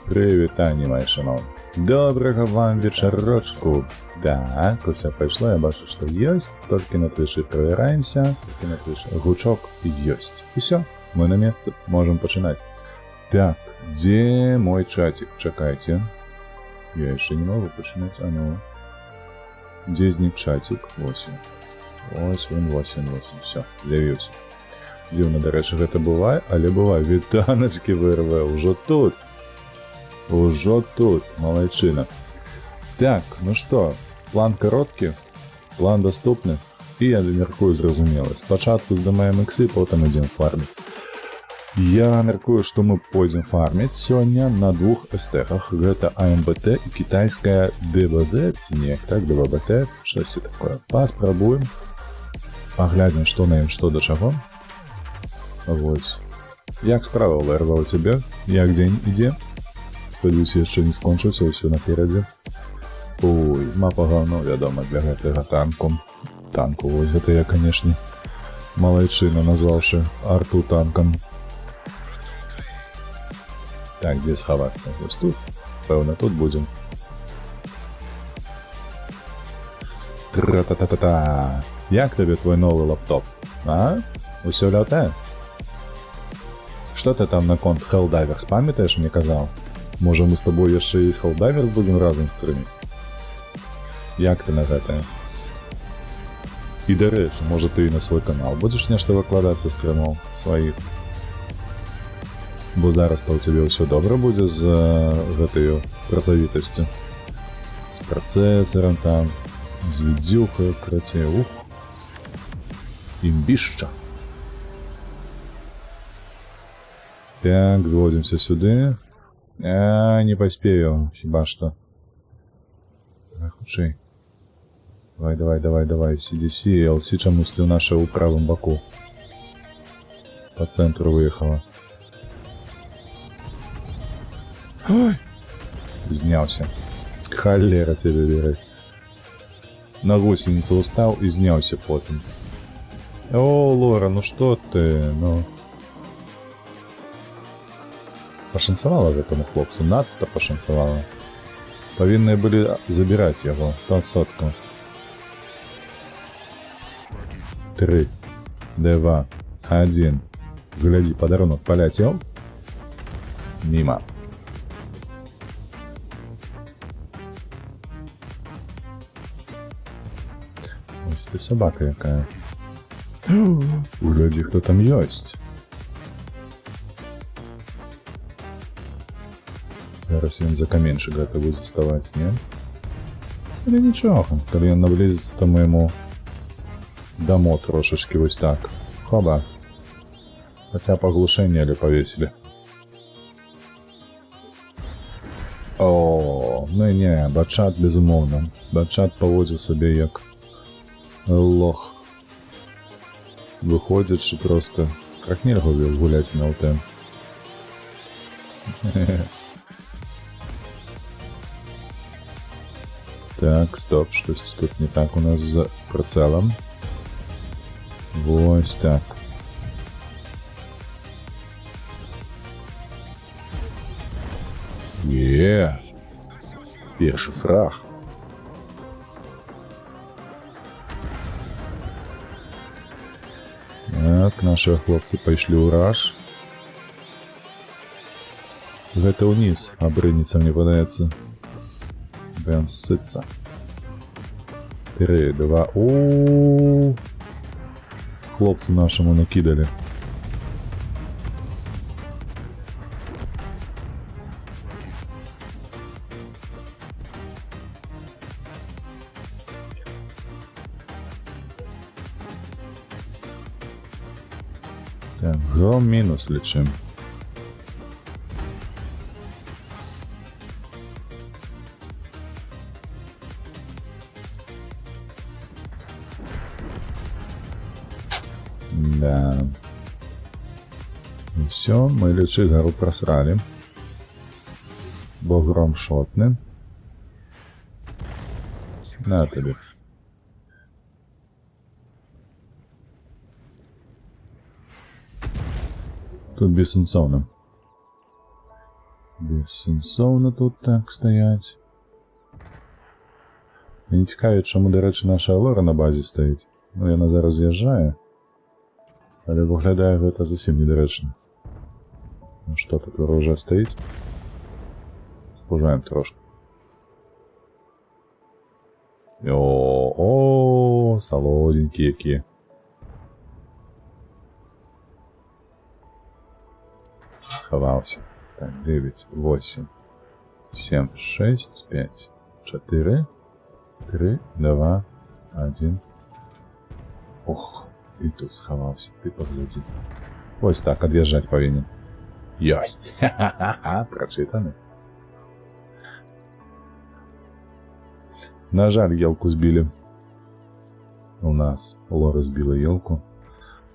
Привітання, мої шановні. Доброго вам вечерочку. Так, все пошло, я бачу, что есть. Только на клише проверяемся. Только на клише. Гучок есть. И все, мы на месте, можем починать. Так, где мой чатик? Чекайте. Я еще не могу починать, а ну. Где зник чатик? 8. 8. Все, з'явився. Дивно, до речі, гэта буває, але буває. Вітаночки вирве, уже тут. Уже тут, молодчина. Так, ну что, план короткий, план доступный, и я мяркую зразумело. Спочатку здымаем иксы, потом идем фармить. Я мяркую, что мы пойдем фармить сегодня на двух эстехах. Это АМБТ и китайская ДВЗ, не, так, ДВБТ, что все такое. Поспробуем, поглядим, что на им, что до чего. Вот. Як справа, Лерва, у тебя? Як день іде? Сподіваюся, ще не скончився, все напереді. Ой, мапа говно, вядомо, для гэтага танку. Танку, ось гэта я, конечно, малайчина, назвавши арту танком. Так, где сховаться? Ось тут? Певно, тут будем. Тра-та-та-та-та. Як тобі твой новый лаптоп? А? Усё лятае? Что ты там на конт Helldivers памятаешь, мне казал? Може, мы с тобой еще и Helldivers будем разом стримить? Як ты на гэта? И до речі, може ты и на свой канал будешь нечто выкладать со стримов своих? Бо зараз-то у тебя все добре буде з гэтою працавітасцю. С процессором там, с видюхой, короче, ух. Имбища. Так, зводимся сюда. Не поспею, хіба что. Давай, худший. Давай. CDC и LC чомусь у нашего в правом боку. По центру выехала. Ой! Знялся. Холера тебе берет. На гусеницу устал и знялся потом. О, Лора, ну что ты, ну... Пошанцевало этому хлопцу, надто пошанцевало. Повинные были забирать его, 100%. 3, 2, 1. Гляди, подарунок полетел. Мимо. Ось ты собака якая. Гляди, кто там есть. Зараз він за каменчик готовий заставать, не? Или нічого, коли він наблизиться, то ми йому дамо трошечки ось так. Хоба. Хотя поглушение или повесили. О, ну не, Батчат безумовно. Батчат поводив себе як лох. Виходить, що просто як нельга гулять на ЛТ. Так, стоп, что-то тут не так у нас с прицелом. Вот так. Перший фраг. Так, наши хлопцы пошли у раш. Это униз, а брыниться мне подается. Прям ссыться. 3, 2, о, хлопцы нашему накидали. Так, гром минус лечим. Да. И все, мы лечи гору просрали. Бо гром шотный. На тебе. Тут безсенсовно. Безсенсовно тут так стоять. Мені цікавить, чому, до речі, наша Аврора на базі стоїть. Ну, вона зараз з'їжджає. Але виглядає це зовсім недоречно. Ну що, тут ворожа стоїть? Спужаємо трошки. О, солоденькі які. Сховався. Так, 9, 8, 7, 6, 5, 4, 3, 2, 1. Ох, і тут сховався, ти погляди. Ось так, од'їжджати повинен. Єсть! Ха-ха-ха, прочитано. На жаль, елку сбили. У нас Лора сбила елку.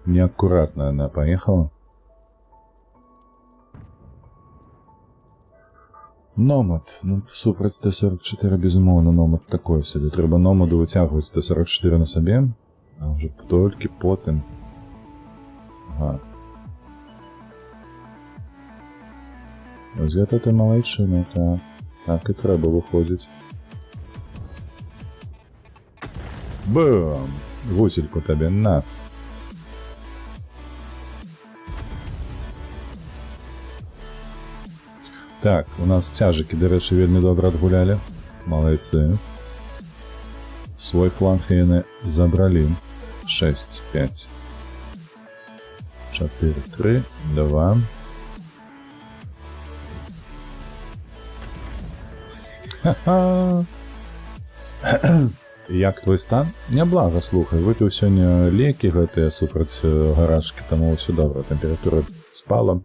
Неаккуратно она поехала. Номад. Ну, супроть 144, безумовно, номад такой собі. Треба номаду витягувати 144 на собі. А вже тільки потім. Ага. Ось я тут і малейший, ну так і треба виходить. Бам! Гусельку тебе на! Так, у нас тяжики, до речі, вельми добре відгуляли. Молодці. Свой фланг вони забрали. 6, 5, 4, 3, 2. Ха-ха! Як твой стан? Неблаго, слухай. Випив сьогодні ліки, гэтыя супроть гарачки, тому все добре. Температура спала.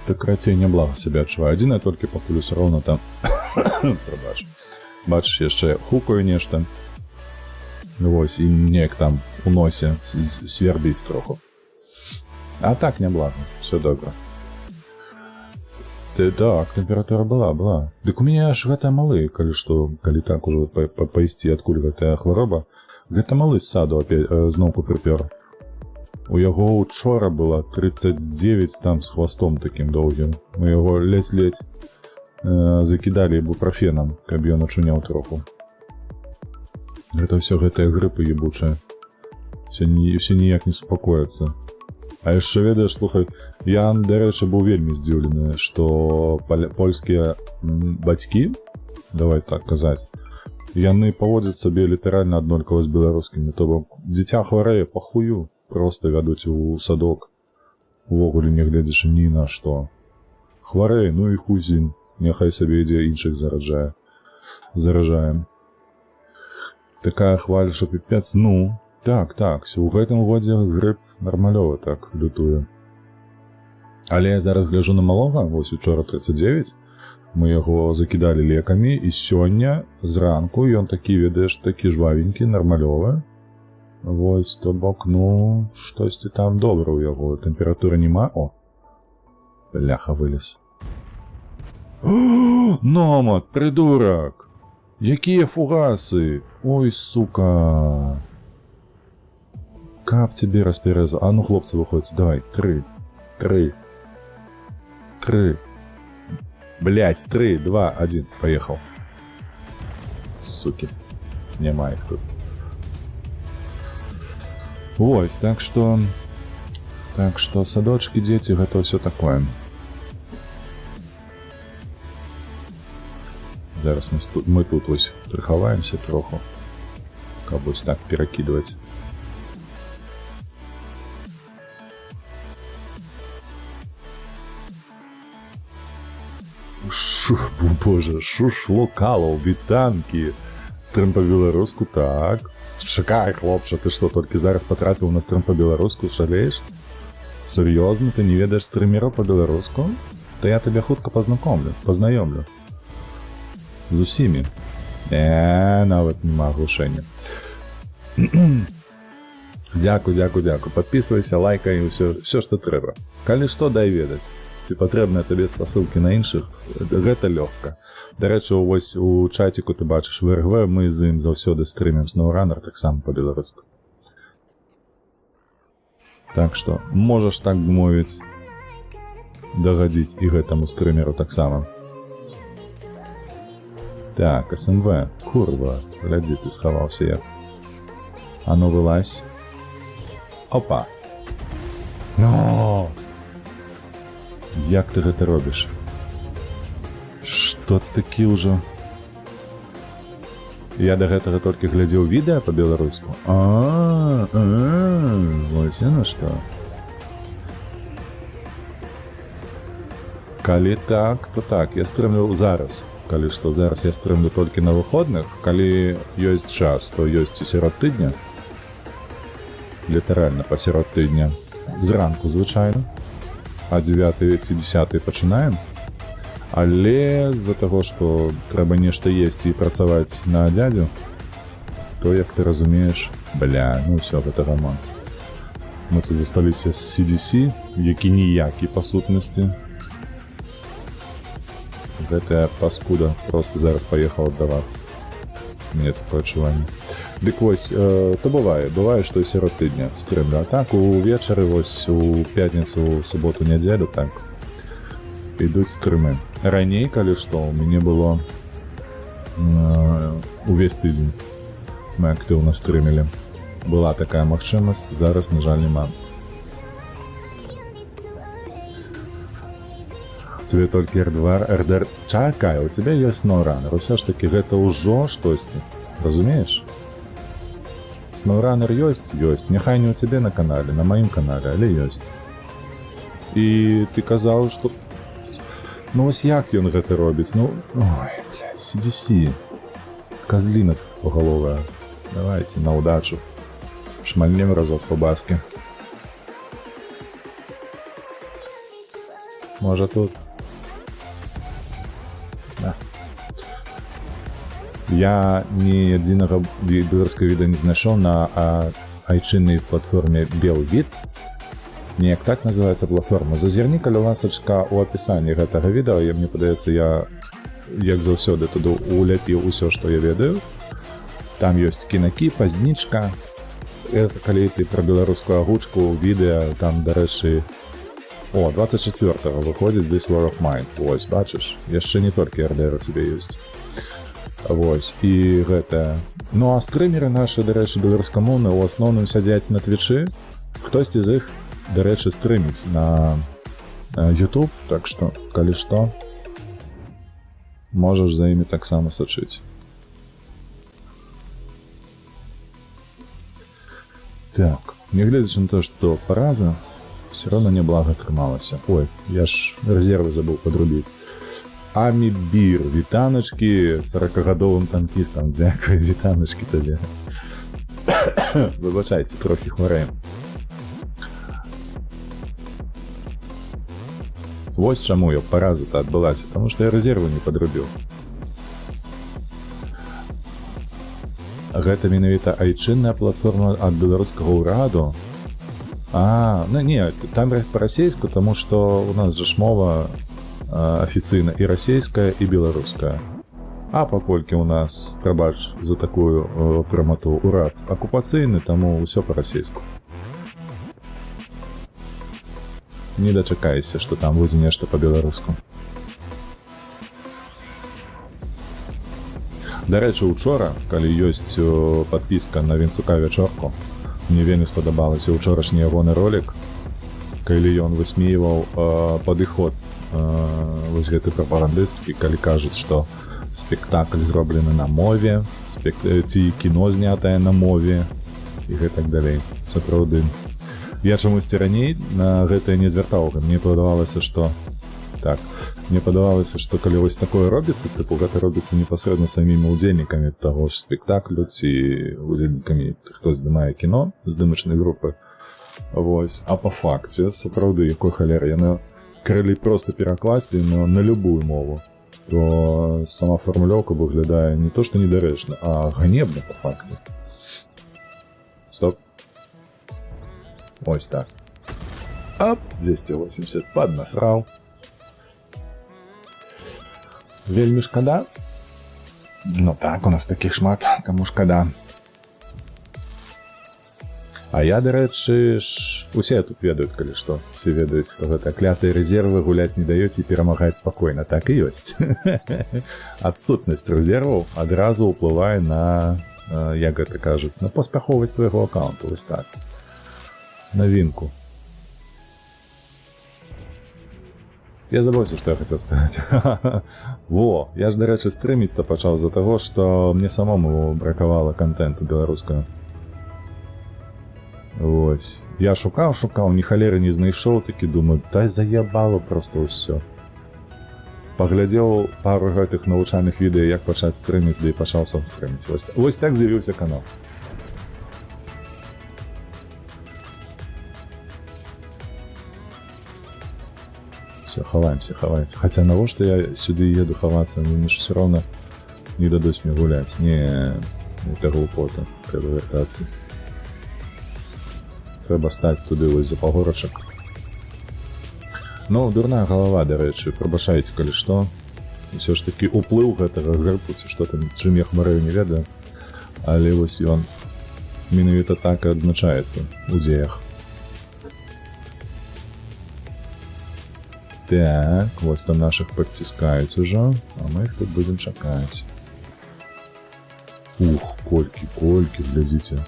Так рацей неблаго себе адчуваю. Адзінае толькі пакуль усё роўна там. Прабач. Бачыш, яшчэ хукаю нешта. Вось, і неяк там у носе свербіць троху. А так неблаго. Все добре. Так, температура была. Дык у меня аж гэта малы, калі так ужо пайсці, адкуль гэтая хвароба. Гэта малы з саду зноўку прыпёр. У яго учора было 39 там з хвастом такім доўгім. Мы яго ледзь-ледзь закідалі ібупрофенам, каб ён ачуняў троху. Гэта ўсё гэтая грыпа ебучая. Все ніяк не супакоіцца. А яшчэ ведаеш, слухай, я, дарэчы, быў вельмі здзіўлены, што польскія бацькі, давай так казаць, яны паводзяць сабе літаральна аднолькава з беларускімі, то бок дзіця хварэе па хую, проста вядуць у садок, увогуле не гледзячы ні на што. Хварэе, ну і хуй з ім, няхай сабе ідзе іншых заражаем. Такая хваля, што піпец, ну, так, у гэтым годзе грып нармалёва так лютуе. Але я зараз гляжу на малога, вось учора 39, мы яго закідалі лекамі, і сёння зранку ён такі, ведаеш, такі жвавенькі, нармалёвы. Вось, то бок, ну, штосьці там добра ў яго, тэмпературы нема. О, бляха, вылез. Номад, придурак! Якія фугасы! Ой, сука! Кап тебе расперезал. А ну, хлопцы, выходите, давай. 3. Блять, 3, 2, 1. Поехал. Суки. Нема их тут. Ось, так что садочки, дети, это все такое. Зараз мы тут ось приховаемся троху. Как бы так перекидывать. Боже, шушлокало, вітанки. Стрим по-беларуску, так. Чекай, хлопче, ти що, тільки зараз потрапив на стрим по-беларуску, шалеєш? Серйозно, ти не ведеш стримера по-беларуску? То я тебе хутко познайомлю. З усіми. Навіть нема оглушення. Дякую. Підписуйся, лайкай, все, що треба. Калі що, дай ведаць. Ці патрэбныя табе спасылкі на іншых, гэта лёгка. Дарэчы, вось у чаціку ты бачыш ВРГ, мы з ім заўсёды стрымем SnowRunner, таксама па-беларуску. Так што, можаш так мовіць. дагадзіць і гэтаму стрымеру таксама. Так, СМВ, курва, глядзі, ты схаваўся як. А ну вылазь. Опа. Но! Як ты гэта робіш? Што такі ўжо? Я да гэтага толькі глядзеў відэа па-беларуску. Вось яно што. Калі так, то так, я стрымлю зараз. Калі што, зараз я стрымлю толькі на выходных. Калі ёсць час, то ёсць і сярод тыдня. Літаральна пасярод тыдня. Зранку, звычайна. А 9 ці 10 пачынаем. Але з-за таго, што трэба нешта есці і працаваць на дзядзю, то, як ты разумееш, ну ўсё, гэта гамон. Мы тут засталіся з CDC, які ніякі па сутнасці. Гэтая паскуда проста зараз паехала аддавацца. Мне такое адчуванне. Дык вось, то бывае, што і сярод тыдня стрымлю. А так, увечары, вось, у пятніцу, у суботу, нядзелю, так, ідуць стрымы. Раней, калі што, у мяне было увесь тыдзень. Мы актыўна стрымілі. Была такая магчымасць, зараз, на жаль, няма. Тебе толькі РДР... Чакай, у тебя ёсць SnowRunner. Усё ж такі гэта ўжо штосьці. Разумееш? SnowRunner ёсць? Ёсць. Няхай не у цябе на канале, на маім канале, але ёсць. І ты казаў, што... Ну вось як ён гэта робіць? Ну, ой, блядь, CDC. Казліна поголовая. Давайте, на удачу. Шмальнем разок по баске. Можа тут? Да. Я ні адзінага беларускага відэа не знайшоў на айчыннай платформе Белвід. Неяк так называецца платформа. Зазірні, калі ласачка, у апісанні гэтага відэа, мне падаецца, я, як заўсёды, туды уляпіў усё, што я ведаю. Там ёсць кінакі, пазнічка. Это калі ты пра беларускую агучку, відэа, там, дарэчы, 24-го выходзіць This War of Mine. Вось, бачыш? Яшчэ не толькі РДР у цябе ёсць. Вось, і гэта... Ну, а стрымеры нашы, дарэчы, беларускамоўныя, у асноўным сядзяць на Твічы. Хтосьці з іх, дарэчы, стрыміць на YouTube, так што, калі што, можаш за імі таксама сачыць. Так, нягледзячы на то, што параза, все равно неблага атрымалася. Ой, я ж рэзервы забыў падрубіць. Амібір, вітаначкі 40-гадовым танкістам, дзякуй, вітаначкі табе. Выбачайце, трохі хварэем. Вось чаму я параза-то адбылася, таму што я рэзервы не падрубіў. Гэта менавіта айчынная платформа ад беларускага ўраду. Не, там па-расейску, таму што у нас жа ж мова афіцыйна і расейская, і беларуская. А паколькі у нас, прабач за такую прамату, урад акупацыйны, таму ўсё па-расейску. Не дачакайся, што там будзе нешта па-беларуску. Дарэчы, учора, калі ёсць падпіска на Вінцука вячорку, мне вельмі спадабалася учорашні ягоны ролик, калі ён высмейваў падыход вось гэты прапагандысцкі, калі кажуць, што спектакль зроблены на мове, ці кіно знятае на мове і гэтак далей. Сапраўды. Я чамусьці раней на гэтае не звяртаў. Мне падавалася, што калі вось такое робіцца, тыпу гэта робіцца непасрэдна самімі удзельнікамі таго ж спектаклю ці удзельнікамі, хто здымае кіно, здымачнай групы. Вось. А па факце, сапраўды, якой халеры, яны крылі проста перакласці на любую мову, то сама фармулёўка выглядае не то, што недарэчна, а ганебна па факце. Стоп. Ось так. Ап, 280 паднасраў. Вельмі шкада? Ну так, у нас такіх шмат, каму шкада. А я, до рэчы, усе тут ведаюць, калі што. Усе ведаюць, што гэта клятыя рэзервы гуляць не даёце і перамагаць спакойна. Так і ёсць. Адсутнасць рэзерваў адразу ўплывае на, як гэта кажуць, на паспяховасць твайго аккаунту. Вось так. Навінку. Я забыўся, што я хацеў сказаць. Во, я ж, да рэчы, стрыміць-то пачаў з-за таго, што мне самому бракавала контенту беларускага. Вось. Я шукаў, ні халеры не знайшоў, такі думаю, дай заябало просто ўсё. Паглядзеў пару гэтых навучальных відэо, як пачаць стрыміць, да і пачаў сам стрыміць. Вось так з'явіўся канал. Все, хаваемся. Хаця навошта я сюды еду хавацца, мне ж все роўна не дадуць мне гуляць. Не таго фото, трэба вяртацца. Трэба стаць туды вось за пагорачак. Ну, дурная галава, да рэчы, прабачайце, калі што. Усё ж такі уплыў гэтага грыпу, ці што там, чым я хварэю, не ведаю. Але вось ён менавіта так і адзначаецца у дзеях. Так, вось там нашых падціскаюць ужо, а мы іх тут будзем чакаць. Ух, колькі, глядзіце.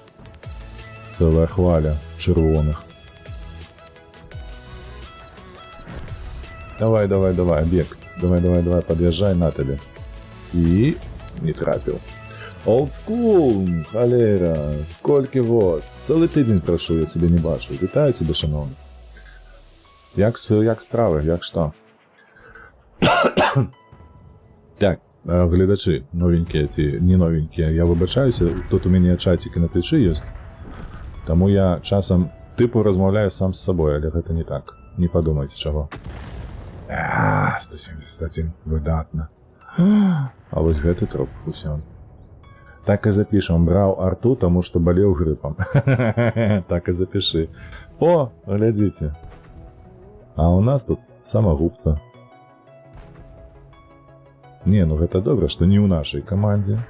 Цэлая хваля чырвоных. Давай, бег. Давай, пад'язджай на табе. І не трапіў. Old school, халера, колькі вот. Цэлы тыдзень прашу, я цябе не бачу. Вітаю цябе, шановны. Як справы, як што? Так, гледачы, новенькія ці не новенькія, я выбачаюся, тут у мяне чатик на твічы ёсць. Таму я часам тыпу размаўляю сам з сабой, але гэта не так. Не падумайце чаго. 171, выдатна. А вось гэты труп, усё. Так і запішам, браў арту, таму што балеў грыпам. Так і запішы. О, глядзіце. А у нас тут самагубца. Не, ну гэта добра, што не ў нашай камандзе.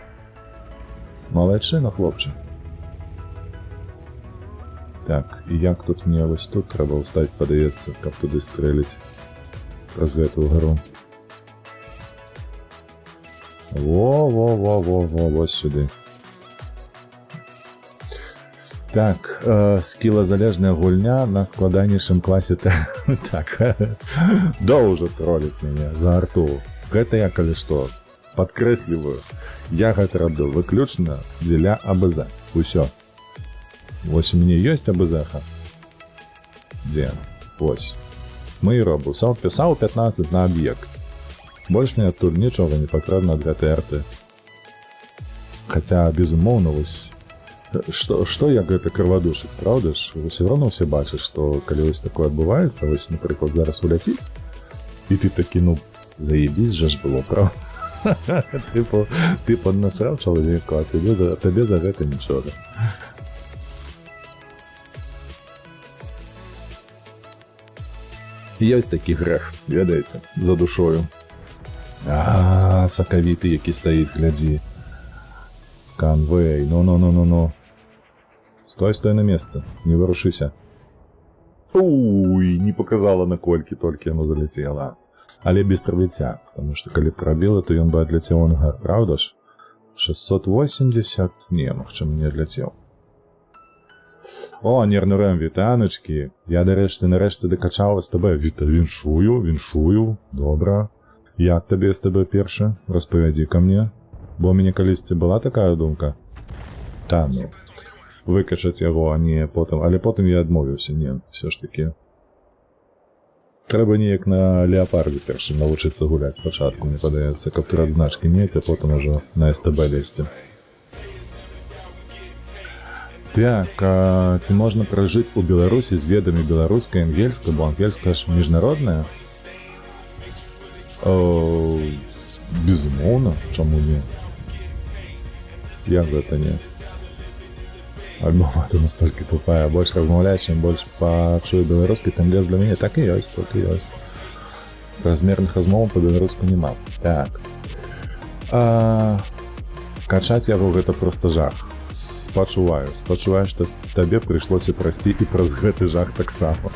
Малайчына, хлопчык. Так, і як тут мне вось тут трэба ўстаць, падаецца, каб туды стрэліць праз гэтую гару. Во, вось сюды. Так, скілазалежная гульня на складанейшым класе. Так, доўжа троліць мяне за арту. Гэта я, калі што, падкрэсліваю. Я гэта раблю выключна дзеля АБЗ. Усё. Вось у мяне ёсць АБЗ-ха. Дзе? Вось. Мы і робу. Сам пісаў 15 на аб'ект. Больш мне адтуль нічога не патрэбна для ТРТ. Хаця, безумоўна, вось, што як гэта крывадушыць, правда ж? Усё роўно ўсе бачаць, што калі вось такое адбываецца, вось, напрыклад, зараз уляціць, і ты такі, ну, заебісь жа ж было, правда? Ты паднасраў чалавеку, а табе за гэта нічога. Ёсць такі грэх, ведаеце, за душою. Сакавіты, які стаіць, глядзі. Канвэй, ну. Стой на месцы, не вырушыся. Уй, не показала наколькі толькі яно залетела. Але без прабіцця, потому што калі прабіла, то ён бы адляцеў ангар, правда ж? 680, не, магчыма, не адляцеў. О, нервнурем, вітаначкі. Я нарэшце дакачаў СТБ. Віншую, добра. Як табе СТБ першы? Распавядзі ка мне. Бо у мяне калісьці была такая думка. Та, ну, выкачаць яго, а не потым. Але потым я адмовіўся, не, все ж таки. Трэба неяк на леапардзе першым навучыцца гуляць спачатку, мне падаецца, каб ты адзначкі мець, а потым ужо на СТБ лезці. Так, ці можна пражыць у Беларусі з ведамі беларускай, ангельскай, бо ангельская ж міжнародная? Безумоўна, чаму не? Як гэта не? Альбо гэта настолькі тупая, больш размаўляю, чым больш пачую беларускай, тым лепш для мяне. Так і ёсць, так і ёсць. Размерных размоваў па-беларуску няма. Так. Качаць яго гэта проста жах. Спачуваю, што табе прыйшлося прайсці і праз гэты жах таксама.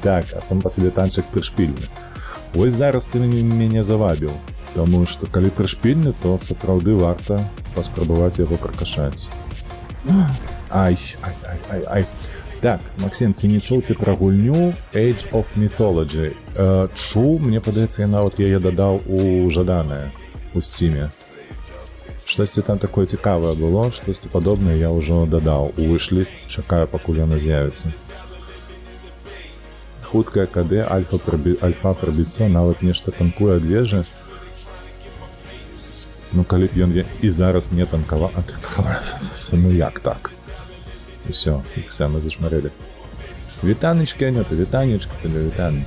Так, а сам па сабе танчык прышпільны. Вось зараз ты мяне завабіў, таму што калі прышпільны, то сапраўды варта паспрабаваць яго пракашаць. Ай. Так, Максим, ці не чуў ты пра гульню Age of Mythology? Чуў, мне падаецца, я нават яе дадаў у жаданае у Steam. Штосьці там такое цікавае было, штосьці падобнае я ўжо дадаў у виш-ліст, чакаю, пакуль яна з'явіцца. Хуткая КД, альфа прабіццё, нават нешта танкуе ад вежы. Ну, калі б ён і зараз не танкаваў... Ну, як так? Усё, ікса мы зашмарэлі. Вітанечкі, Анюта, вітанечкі, вітан.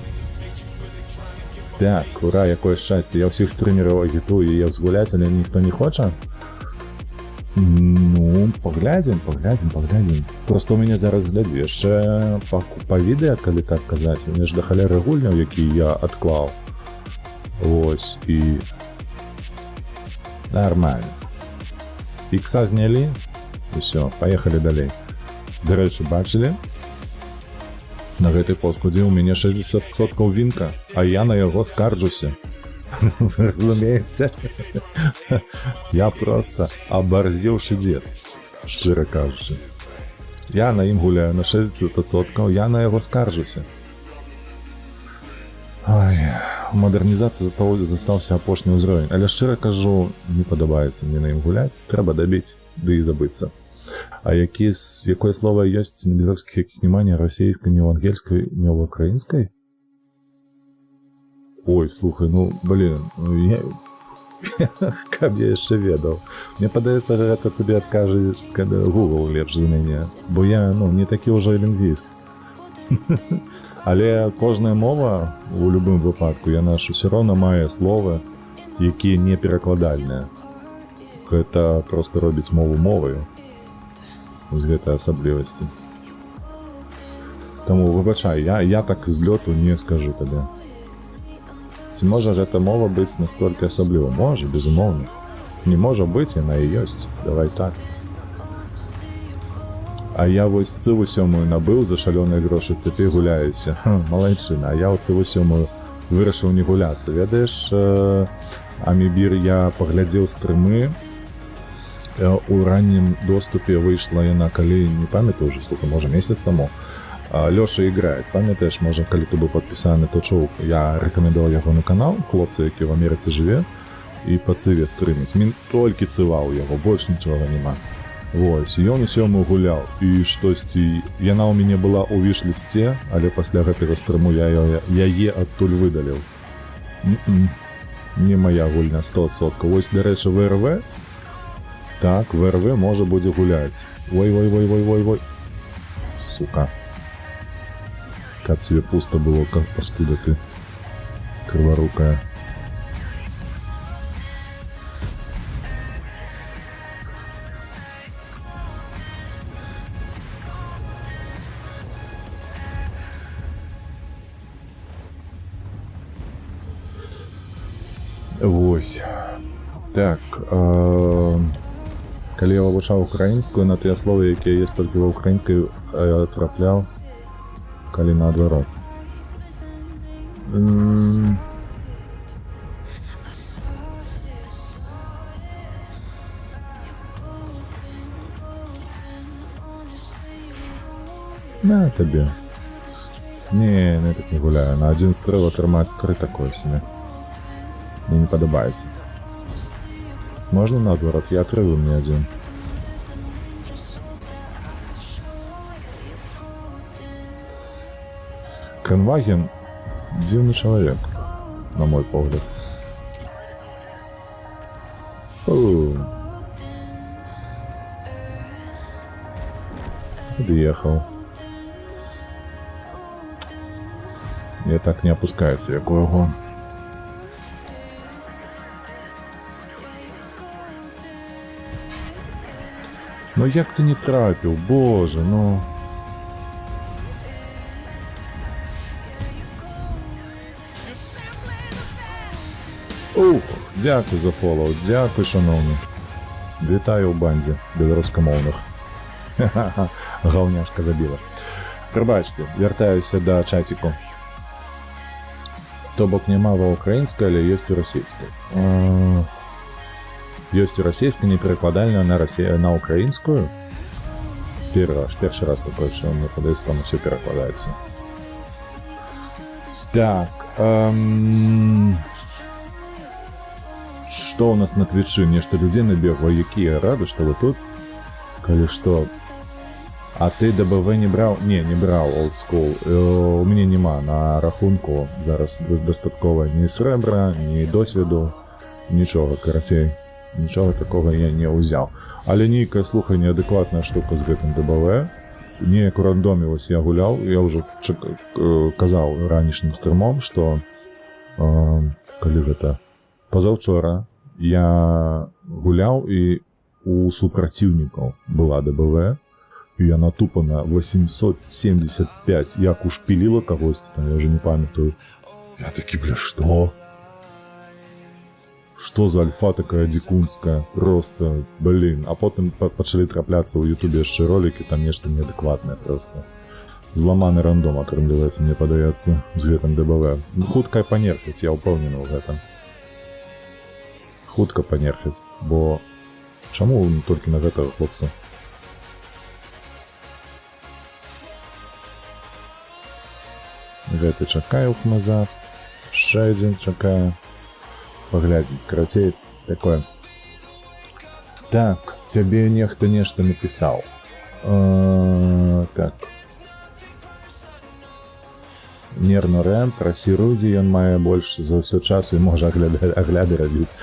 Так, ура, якое шчасце. Я ўсіх стрымераў агітую яе згуляць, але ніхто не хоча? Ну, паглядзім. Просто ў мяне зараз, глядзі, яшчэ па відэа, калі так казаць, у мяне ж да халеры гульняў, які я адклаў. Вось, і... Нормально. Ікса знялі? Усё, паехалі далей. Дарэчы, бачылі? На гэтай поскудзе ў мяне 60% вінка, а я на яго скарджуся. Разумееце? Я просто абарзеўшы дзед, шчыра кажучы. Я на ім гуляю на 60%, я на яго скарджуся. Ой, у мадэрнізацыі застаўся апошні ўзровень, але шчыра кажу, не падабаецца мне на ім гуляць, трэба дабіць, ды і забыцца. А якое слово ёсць на беларускіх, якіх няма ні расійскай, ні ў ангельскай, ні ў украінскай? Ой, слухай, ну, блин, каб я яшчэ ведаў. Мне падаецца, гэта табе адкажа Google лепш за мяне, бо я, ну, не такі ўжо лінгвіст. Але кожная мова, у любым выпадку, яна ж усё роўна мае словы, якія не перакладальныя. Гэта проста робіць мову моваю. З гэтай асаблівасці. Таму, выбачай, я так з лёту не скажу табе. Ці можа гэта мова быць настолькі асабліва? Можа, безумоўна. Не можа быць, яна і ёсць. Давай так. А я вось цыву сёмую набыў за шалёныя грошы, цяпер гуляюся. Малайчына, а я ў цыву сёмую вырашыў не гуляцца. Ведаеш, Амібір, я паглядзеў стрымы, у раннім доступе выйшла яна, калі, не памятаю уже, слухай, можа месяц таму, Лёша играет, памятаеш, можа, калі ты быў падпісаны, то чуў, я рэкамендаваў яго на канал, хлопца, які ў Амерыцы жыве, і па цыве стрыміць. Мін толькі цываў яго, больш нічога няма. Вось, ён усё мы гуляў, і штосьці, яна ў мяне была ў виш-лісце, але пасля гэтага стрыму я яе адтуль выдаліў. Не моя гульня, 100%. Вось, дарэчы, ВРВ, так, ВРВ можа будзе гуляць. Ой. Сука. Каб тебе пусто было, как паскуда ты крыворукая. Вось. Так, калі я вывучаў украінскую, на тыя словы, якія ёсць толькі ва украінскай, трапляў, калі наадварот. На табе. Не, я так не гуляю. На один стрэл атрымаць стры такое себе. Мне не падабаецца. Можна наадварот? Я атрываю мне один. Кранваген дзіўны чалавек, на мой погляд. Подъехал. Я так не опускается, як у яго. Ну як ты не трапіў, боже, ну... Ух, дзякуй за фоллоу, дзякуй, шановні. Вітаю ў бандзе беларускамоўных. Гаўняшка забіла. Прабачце, вяртаюся да чаціку. То бок няма ва ўкраінскай, але ёсць у расійскай. Ёсць у расійскай неперакладальна на украінскую. Першы раз такое, што мне падаецца, там усё перакладаецца. Так. Што ў нас на твічы? Нешта людзей набегла, якія рады, што вы тут? Калі што? А ты ДБВ не браў? Не браў Old School. У мяне няма на рахунку зараз дастаткова ні срэбра, ні досведу, нічога, карацей. Нічога такога я не ўзяў. Але нейкая, слухай, неадэкватная штука з гэтым ДБВ. Неяк у рандоме вось я гуляў, я ўжо казаў ранішнім стрымом, што калі гэта пазаўчора я гуляў і у супраціўнікаў была ДБВ, і яна тупа на 875 як ушпіліла кагосьці, там я ўжо не памятаю. Я такі, што? Што за альфа такая дзікунская? Просто, А потым пачалі трапляцца ў ютубе яшчэ ролікі, там нешта неадэкватнае просто. Зламаны рандом атрымліваецца, мне падаецца, з гэтым ДБВ. Хутка панерфіць, я ўпэўнены ў гэтым. Хутка панерфіць, бо чаму толькі на гэтага хлопца? Гэты чакае ў хмаза, яшчэ адзін чакае. Паглядзім, карацей, такое. Так, цябе нехта нешта напісаў. Так. Нервно рэм, прасі Рудзі, ён мае больш за ўсё часу і можа агляды рабіць.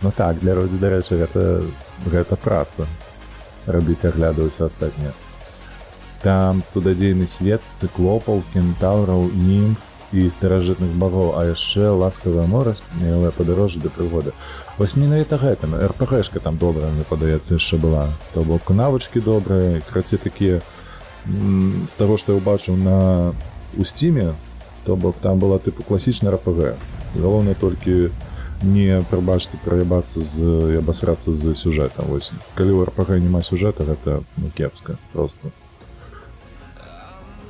Ну так, для Рудзі, дарэчы, гэта праца. Рабіць агляды ўсё астатняе. Там цудадзейны свет, цыклопаў, кентаўраў, німф і старажытных багоў, а яшчэ ласкавае мора, смелае падарожжа да прыгоды. Вось менавіта гэтым, РПГшка там добрая, мне падаецца, яшчэ была. То бок навычкі добрыя, карацей, такія, з таго, што я ўбачыў у Стиме, то бок там была тыпу класічная РПГ. Галоўнае толькі не, прабачце, праебацца і абасрацца з сюжэтам. Вось, калі ў РПГ няма сюжэта, гэта кепска, просто.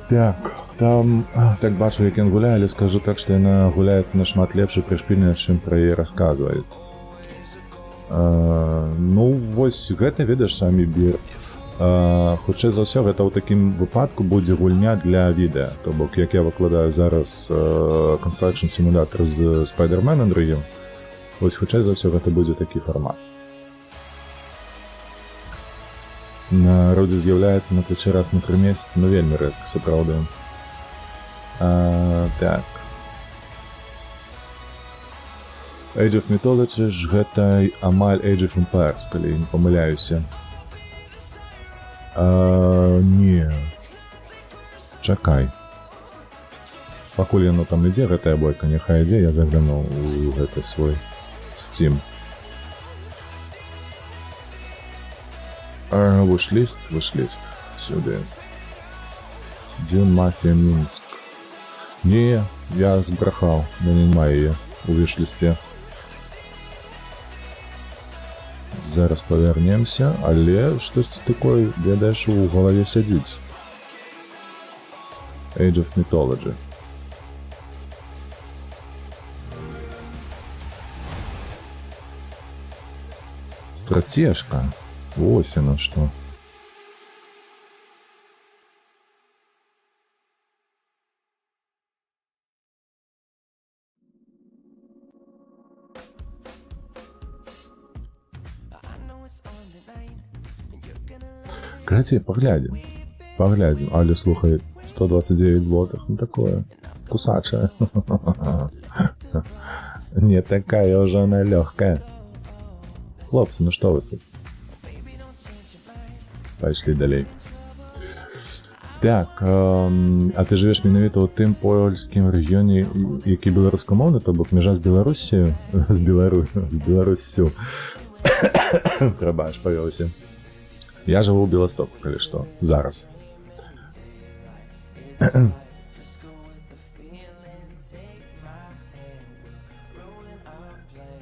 Так, там, так бачу, як ён гуляе, але скажу так, што яна гуляецца нашмат лепш і прышпільная, чым пра яе расказваюць. Ну, вось гэта, ведаш, Амібір. Хутчэй за ўсё, гэта ў такім выпадку будзе гульня для відэа. То бок, як я выкладаю зараз Construction Simulator з Spider-Man другім, вось хутчэй за ўсё гэта будзе такі фармат. На Рудзі з'яўляецца на твічы раз на 3 месяцы, ну вельмі рэдка, сапраўды. Так. Age of Mythology ж гэта амаль Age of Empires, калі не памыляюся. Не. Чакай. Пакуль яно там ідзе, гэтая бойка, няхай ідзе, я заглянуў у гэты свой Steam. Вишліст, сюди. Дюн Мафія Мінск. Не, я збрехав, мене немає її у вишлісті. Зараз повернемся, але щось таке, ведаєш, у голові сидить. Age of Mythology. Стратежка. Ось оно что. Кстати, поглядим. Але, слухай, 129 злотых, ну такое, кусачая. Не такая уже она легкая. Хлопцы, ну что вы тут? Пайшлі далей. Так, а ты жывеш менавіта ў тым польскім рэгіёне, які беларускамоўны, то бок мяжа з Беларусію, з Беларуссю. Прабач, павёлася. Я жыву ў Беластоку, калі што, зараз.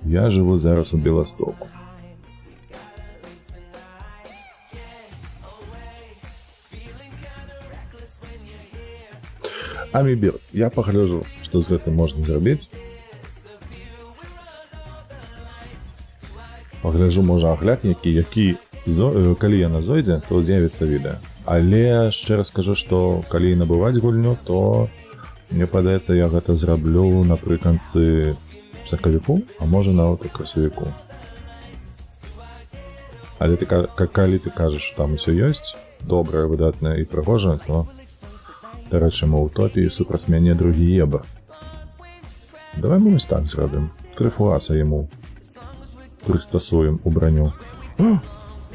Я жыву зараз у Беластоку. Амібір, я пагляджу, што з гэтым можна зрабіць. Пагляджу, можа, агляд, калі яна зойдзе, то з'явіцца відэа. Але шчыра скажу, што калі набываць гульню, то мне падаецца, я гэта зраблю напрыканцы сакавіку, а можа нават у красавіку. Але калі ты кажаш, што там усё ёсць, добрае, выдатнае і прыгожае, то, дарэчы, мы ў топе і супраць мяне другі ебар. Давай мы ось так зробім. 3 фуаса яму прыстасуем у броню.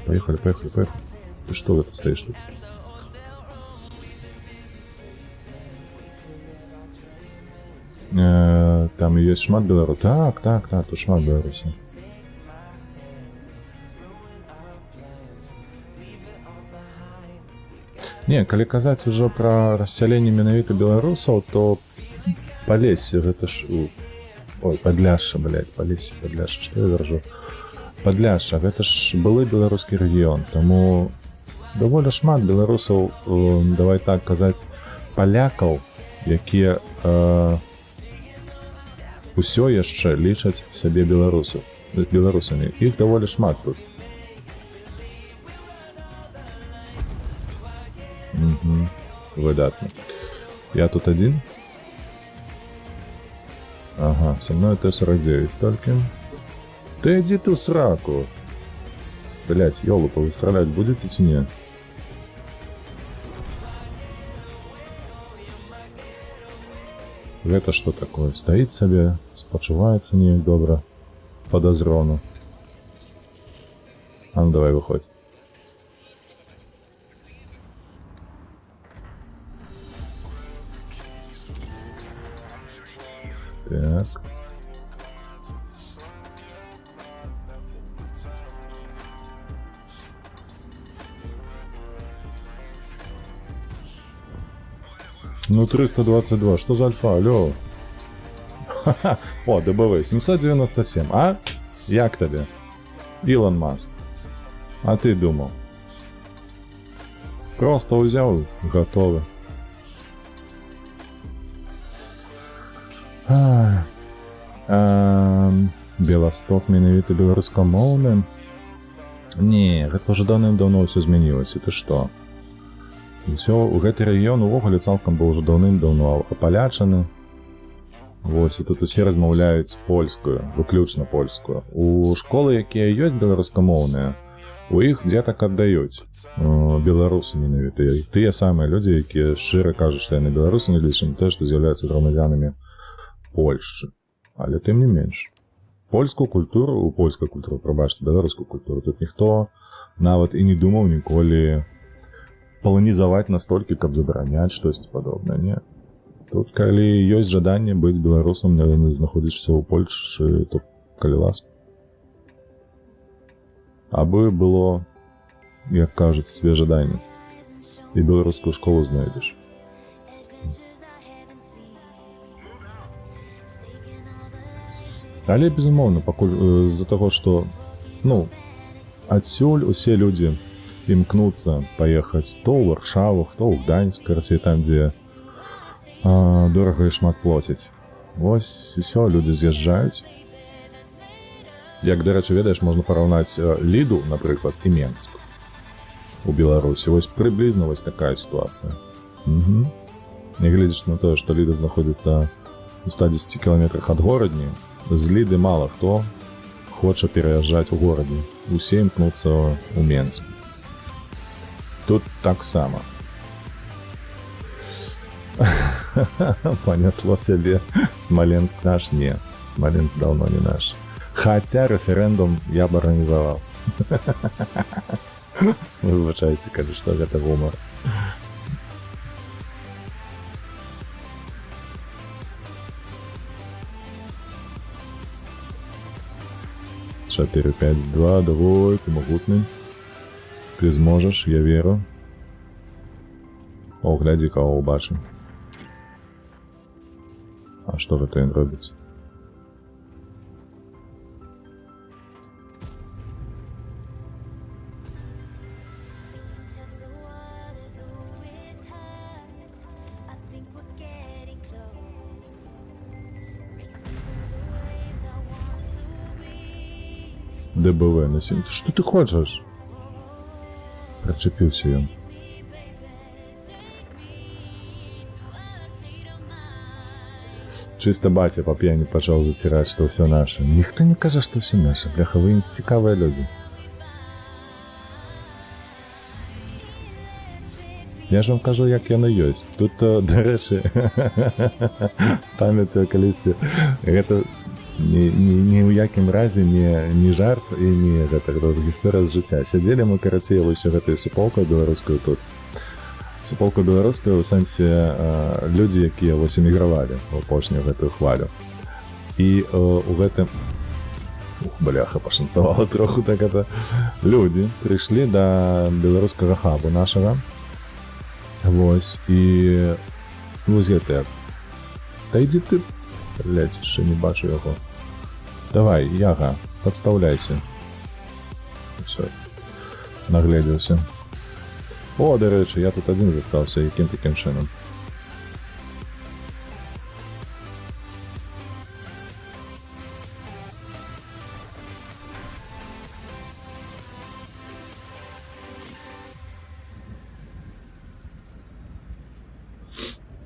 Поехали. Ты што гэта стаіш тут? Там ёсць шмат беларусаў. Так, тут шмат беларусаў. Не, калі казаць ужо пра рассяленне менавіта беларусаў, то Палесе, гэта ж... Ой, Падляшша, Палесе, Падляшша, што я вяражу? Падляшша, гэта ж былы беларускі рэгіён, таму даволі шмат беларусаў, давай так казаць, палякаў, якія усё яшчэ лічаць сябе беларусамі. Іх даволі шмат тут. Выдатна. Я тут адзін? Ага, со мной Т-49 толькі. Ты иди ты в сраку. Блять, ёлупа, вы стрелять будете ці не? Гэта что такое? Стоит себе, спачуваецца неяк добра, подозрону. А ну давай выходь. Так. Ну, 322, что за альфа, алло? Ха-ха, о, ДБВ, 797, а? Як тебе? Илон Маск. А ты думал? Просто взял, готовы. Беласток менавіта беларускамоўны? Не, гэта ўжо даўным-даўно ўсё змянілася, ты што? Усё, у гэты рэгіён увогуле цалкам быў ужо даўным-даўно апалячаны. Вось, і тут усе размаўляюць польскую, выключна польскую. У школы, якія ёсць беларускамоўныя, у іх дзетак аддаюць беларусы менавіта. Тыя самыя людзі, якія шчыра кажуць, што яны беларусы, не лічым тое, што з'яўляюцца грамадзянамі Польшчы. Але тым не менш. Польскую культуру, польскую культуру, прабачце, беларускую культуру, тут ніхто нават і не думаў ніколі паланізаваць настолькі, каб забараняць штосьці падобнае, не. Тут, калі ёсць жаданне быць беларусам, яны знаходзішся ў Польшчы, то калі ласка. Абы было, як кажуць, све жаданне. І беларускую школу знойдзеш. Але, безумоўна, пакуль з-за таго, што, ну, адсюль усе людзі імкнуцца паехаць то ў Варшаву, то ў Гданьск, карацей, там, дзе дорага і шмат плоцяць. Вось, усё, людзі з'язджаюць. Як, дарэчы, ведаеш, можна параўнаць Ліду, напрыклад, і Менск у Беларусі. Вось прыблізна вось такая сітуацыя. Нягледзячы на тое, што Ліда знаходзіцца у 110 кіламетрах ад горадні, з Ліды мала хто хоча пераязджаць у горадні. Усе імкнуцца ў Менск. Тут таксама. Понесло цябе. Смоленск наш? Не. Смоленск давно не наш. Хаця рэферэндум я б арганізаваў. Выбачайце, калі што, гэта гумар. Чатыры, 5, 2, давай, ты магутны. Ты зможаш, я веру. О, глядзі, кого убачым. А што гэта ён робіць? ДБВ на 7. Что ты хочешь? Прочепился ён. Чисто батя по пьяни пошел затирать, что все наше. Никто не кажет, что все наше. Бляха, вы цікавые люди. Я ж вам кажу, як яно ёсць. Тут, до речі, пам'ятаю колись, гэта ні ў якім разе не жарт і не гэта гісторыя з жыцця. Сядзелі мы, карацей, вось гэтай суполкай беларускаю тут. Суполка беларуская ў сэнсе людзі, якія вось эмігравалі ў апошнюю гэтую хвалю. І у гэтым бляха, пашанцавала троху, так это людзі прыйшлі да беларускага хабу нашага. Вось, і вось гэтая. Та ідзі ты, блядь, яшчэ не бачу яго. Давай, Яга, падстаўляйся. Всё, нагледзеўся. О, да рэчы, я тут адзін застаўся, якім такім чынам.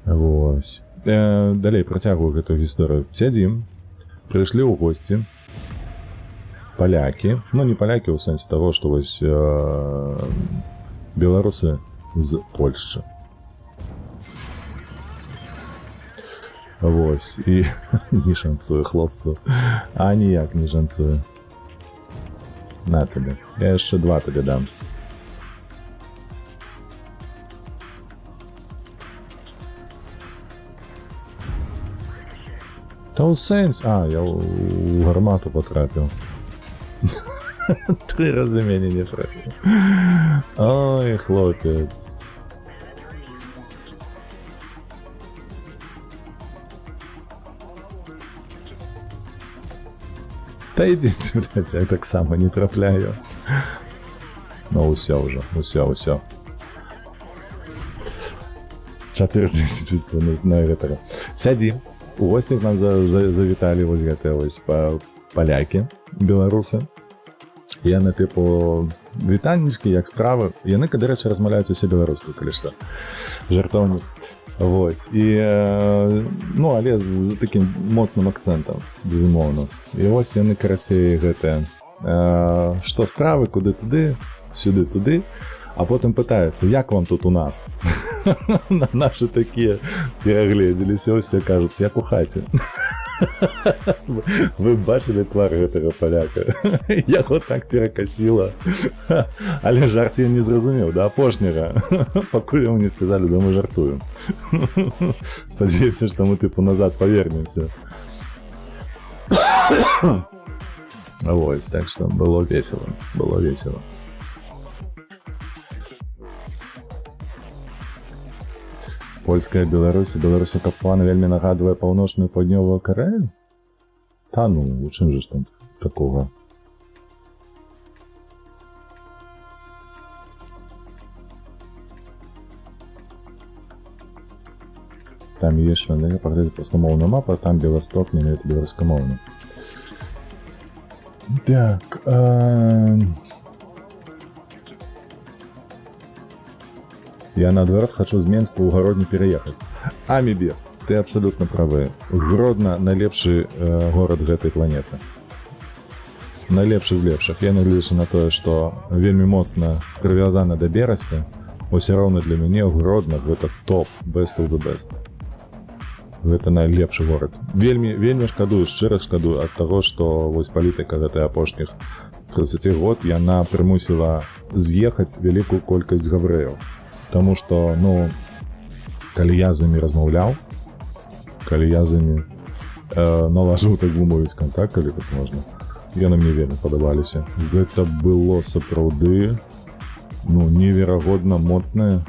Вось. Далей працягваю гэтую гісторыю. Сядзім, прыйшлі ў госці палякі, ну не палякі ў сэнсе таго, што вось беларусы з Польшчы. Вось, і не шанцую хлопцу, а ніяк не шанцую. На табе, я яшчэ 2 табе дам. Та ў сэнс... А, я ў гармату патрапіў. 3 разы мяне не трапіў. Ой, хлопец. Та ідзі ты, блядь, я таксама не трапляю. Ну, усё ўжо, усё. 4000 на гэтага. Сядзі. У госцях нам завіталі вось гэтыя вось палякі, беларусы. Яны тыпу вітанечкі, як справы. Яны, да рэчы, размаўляюць усе беларускую, калі што. Жартоўнік. Вось. І, ну, але з такім моцным акцэнтам, безумоўна. І вось яны, карацей, гэтыя. Што справы, куды туды, сюды туды. А потым пытаюцца, як вам тут у нас? Нашы такія перагледзеліся, усе кажуць, як у хаце. Вы бачылі твар гэтага паляка? Яго так перакасіла. Але жарт я не зразумеў, да апошняга. Пакуль яму не сказалі, да мы жартуем. Спадзяюся, што мы тыпу назад павернемся. Вось, так што было весела, было весела. Польская Беларусь, Беларусі Капана вельмі нагадвае паўночную паўднёвую Карэлю? Та ну, у чым же ж там такога? Там ёсць шмат, паглядзець простамоўную мапу, а там Беласток менавіта беларускамоўны. Так, я, наоборот, хочу з Менску ў Гродні переехаць. Амібе, ты абсолютно правы. Гродно — найлепшы горад гэтай планеты. Найлепшы з лепшых. Я нагледзячы на тое, што вельмі моцна прывязана да Берасці, усё роўна для мяне Гродно — гэта топ, best of the best. Гэта найлепшы горад. Вельмі шкадую, шчыра шкадую ад таго, што вось палітыка гэтай апошніх 30 год яна прымусіла з'ехаць вялікую колькасць габрэяў. Таму што, ну, калі я з імі размаўляў, калі я з імі налажыў, так бы мовіць, контакт, калі так можна, яны мне вельмі падабаліся. Гэта было сапраўды, ну, неверагодна моцная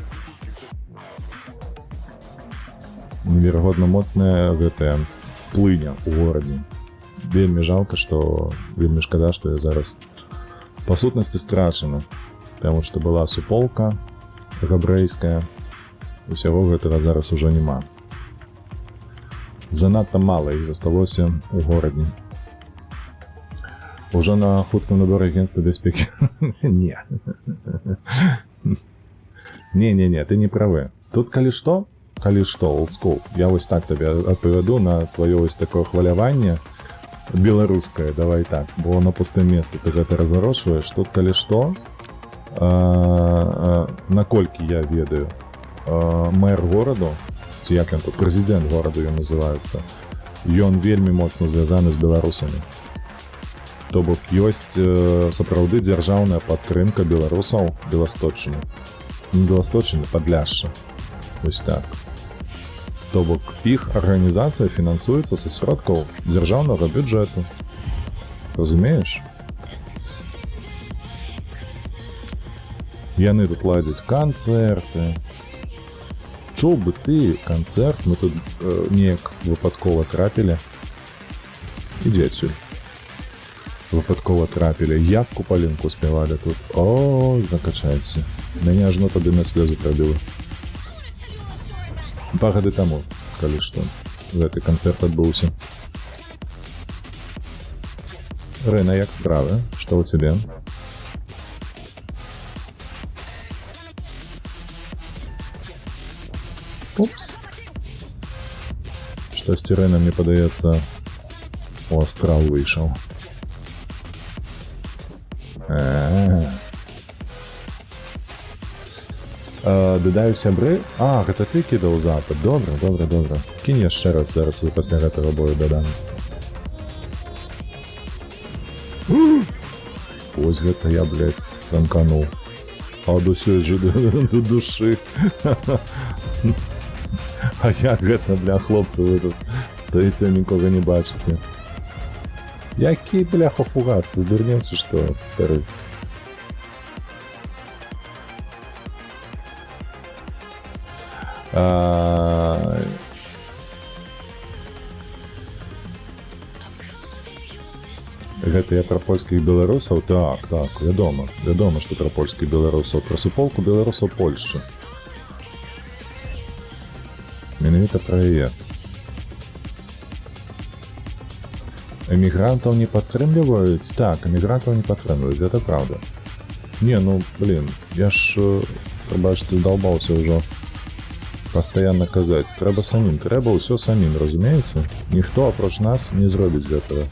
гэтая плыня ў горадзе. Вельмі жалка, што вельмі шкада, што я зараз па сутнасці страчана, таму што была суполка габрэйская, усяго гэтага зараз ужо няма. Занадта мала іх засталося ў горадзе. Уже на хутком наборе агентства безпеки. Не. Не, ты не правы. Тут калі што, олдскул, я вось так табе адпавяду на твоё вось такое хваляванне беларускае, давай так, бо на пустым месцы ты гэта разворошваеш. Тут калі што, наколькі я ведаю, мэр гораду, ці як ён тут, прэзідэнт гораду ён называецца, ён вельмі моцна звязаны з беларусамі. То бок ёсць сапраўды дзяржаўная падтрымка беларусаў Беласточчыны. Не Беласточчыны, Падляшша. Вось так. То бок іх арганізацыя фінансуецца са сродкаў дзяржаўнага бюджэту. Разумееш? Яны тут ладзяць канцэрты. Чуў бы ты канцэрт, мы тут неяк выпадкова трапілі. Ідзі адсюль. Выпадкова трапілі. Як Купалінку спявалі тут. О, закачайся. Мяне ажно тады на слёзы прабіла. 2 гады таму, калі што, гэты канцэрт адбыўся. Рэна, як справы? Што ў цябе? Упс. Штосьці Рэна, мне падаецца, у астрал выйшаў. Дадаю сябры. Гэта ты кідаў запад. Добра. Кінь яшчэ раз, зараз вы пасля гэтага бою дадам. Ось гэта я, блядь, танкануў. Ад усёй жы до душы. А як гэта, бля, хлопцы, вы тут стаіце, нікога не бачыце. Які, бляха, фугас, ты здурнеў ці што, стары? Гэта я пра польскіх беларусаў? Так, вядома, што пра польскіх беларусаў, пра суполку беларусаў Польшчы. Менавіта пра яе. Эмігрантаў не падтрымліваюць? Так, эмігрантаў не падтрымліваюць, гэта праўда. Не, ну, блин, я ж, прабачце, здалбаўся ўжо пастаянна казаць. Трэба самім, трэба ўсё самім, разумееце? Ніхто апроч нас не зробіць гэтага.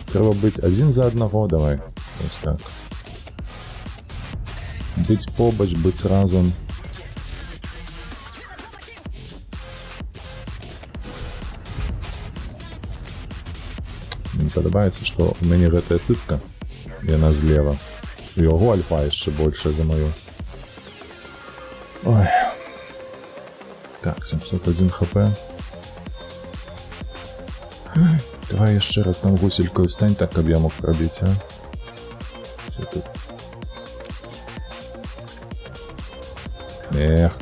Трэба быць адзін за аднаго, давай. Вось так. Быць побач, быць разам. Мне падабаецца, што ў мяне гэтая цыцка, яна злева. У яго альфа яшчэ большая за маю. Ой. Так, 701 хп. Давай яшчэ раз там гуселькою стань, так, каб я мог прабіць, а? Дзе тут? Эх.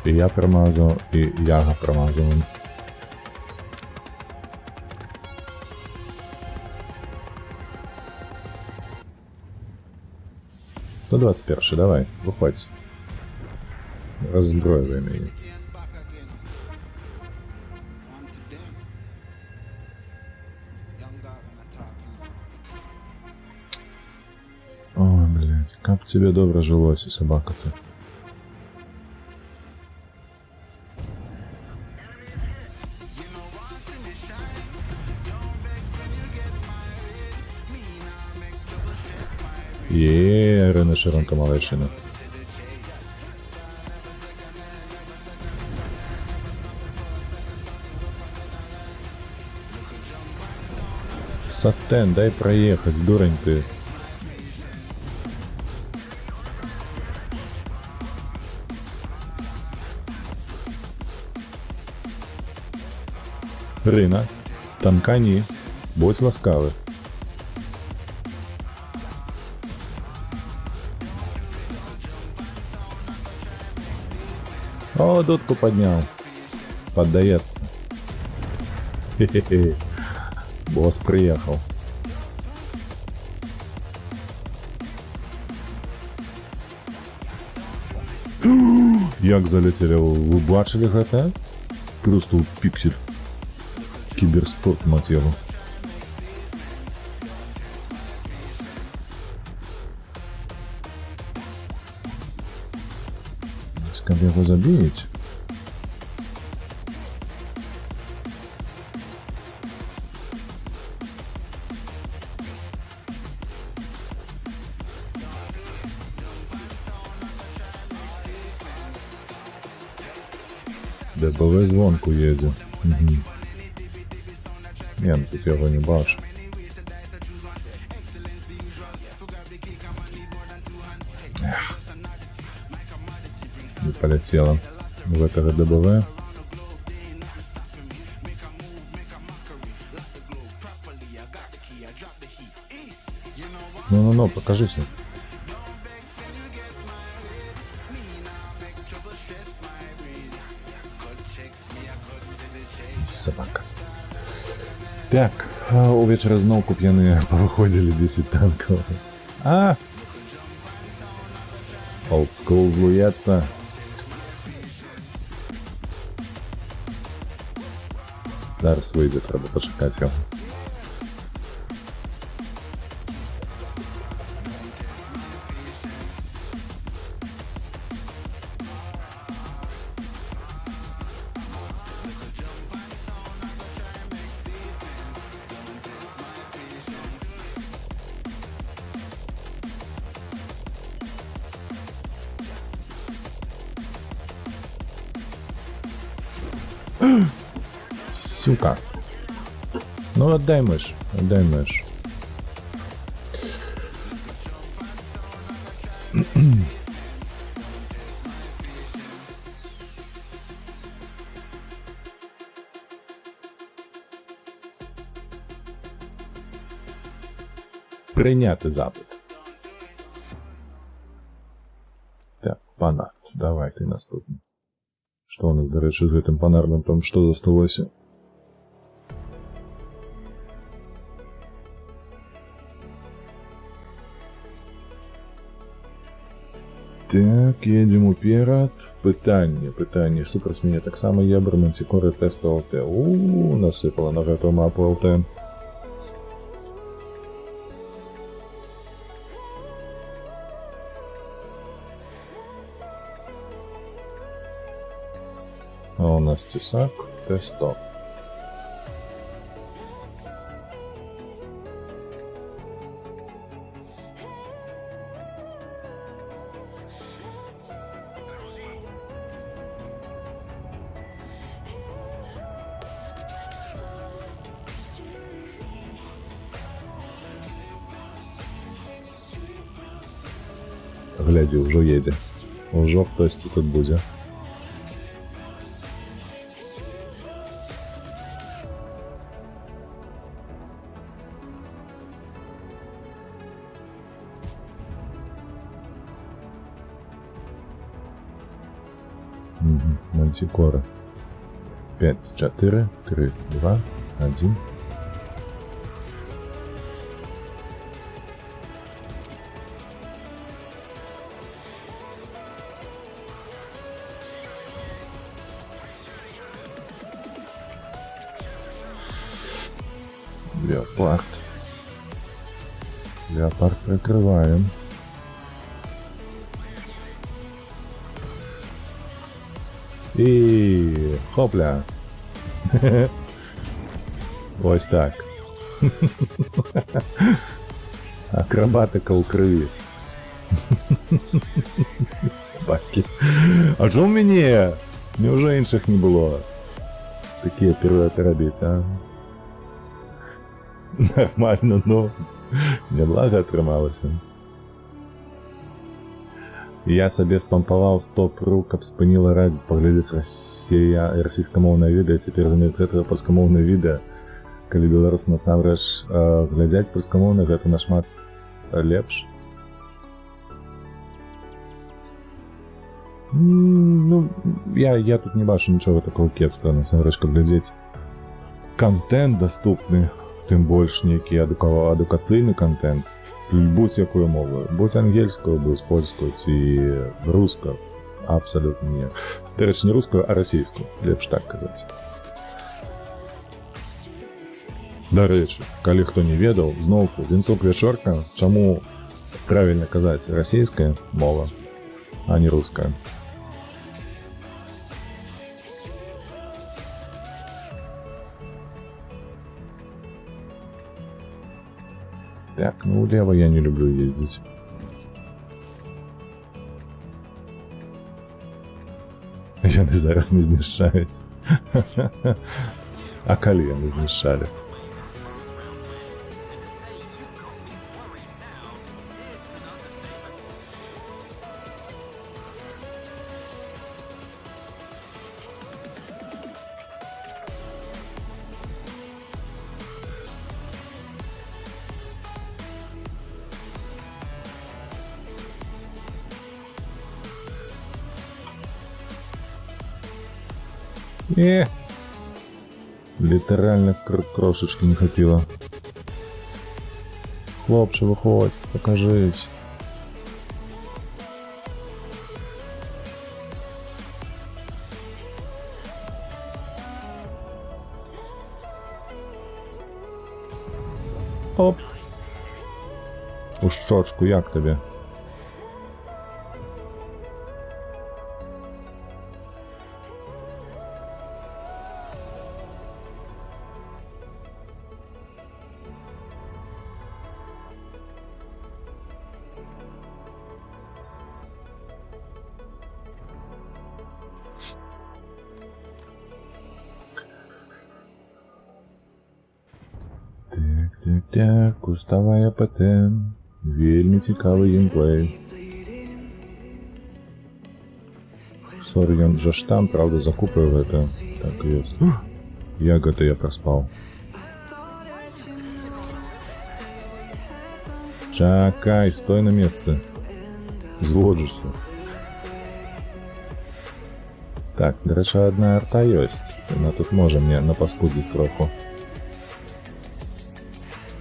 І я промазав, і яга промазав. 121, давай, выходь. Разброивай меня. Ой, блядь, как тебе добро жилось, собака-то. Рена широнка малайшина. Сатен, дай проехать, дурень ты. Рина, танкани, будь ласкавы. О, дудку поднял. Поддается. Хе-хе-хе. Босс приехал. Як залетели, вы бачили гэта? Просто пиксель. Киберспорт, мать его. Как его забить? ДБВ звонку едет. Угу. Не, ну тут я его не бачу. Эх. Не полетело в этого ДБВ. Ну-ну-ну, покажись. Собака. Так, увечері знов куп'яни повиходили 10 танків. Old school злується. Зараз вийде, треба почекати його. Сука. Ну отдай мышь, отдай мышь. Прийняти запит. Так, панар. Давай ти наступний. Що у нас, до речі, з гэтым панарным там що засталося? Так, едем уперед. Питання. Суперсміня так само є, Мантикори тесту ЛТ. Насипала на гэту мапу ЛТ. А у нас тесак, Т100. Гляди, уже едет. Уже хтось тут буде. Мантикора. 5, 4, 3, 2, 1. Леопард. Леопард прикрываем. І хопля. Ось так. Акробатика у крові. Собаки. А чому мені? Неужели інших не було? Такі піруети робити, а? Нормально, ну. Неблаго отрималося. Я собі спампавав 100 пру, каб спиніла радість паглядзець расійскамоўнае відэа, цяпер замест гэтага польскамоўнае відэа. Калі беларусы насамрэч глядзяць польскамоўна, гэта нашмат лепш. Ну, я тут не бачу нічога такого кепскага, насамрэч, каб глядзець контент доступны, тым больш нейкі адукацыйны контент. Будь якою мовою, будь ангельською, будь польською ці рускою, абсалютна ніяк. Дарэчы, не рускую, а расійскую, лепш так казаць. Дарэчы, калі хто не ведаў, зноўку, вінцок вячорка, чаму правільна казаць расійская мова, а не руская. Так, ну улево я не люблю ездить. Яны зараз не знішчаюць. А калі яны знішчалі? Літаральна крошечки не хапіла. Хлопче, виходь, покажись. Оп. У щочку, як тобі? Так, уставая ПТ. Вельмі цікавий геймплей. Сорі, ён жа ж там, правда, закупив гэта. Так і ёсць. Як гэта я проспаў? Чакай, стой на месцы. Зводжуся. Так, дарэчы, адна арта ёсць. Яна тут можа мне напаскудзіць троху.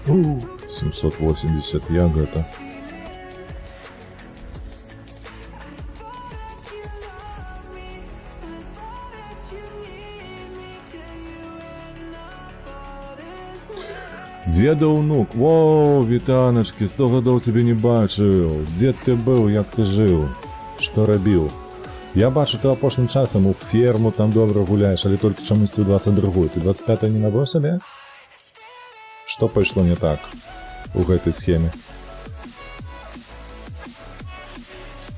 780, як гэта? Дзеда ўнук, воу, вітаначкі, 100 гадоў цябе не бачыў. Дзед ты быў, як ты жыў? Што рабіў? Я бачу, ты апошнім часам у ферму там добра гуляеш, але толькі чамусьці ў 22-ю. Ты 25-й не набыў сабе? Што пайшло не так у гэтай схеме?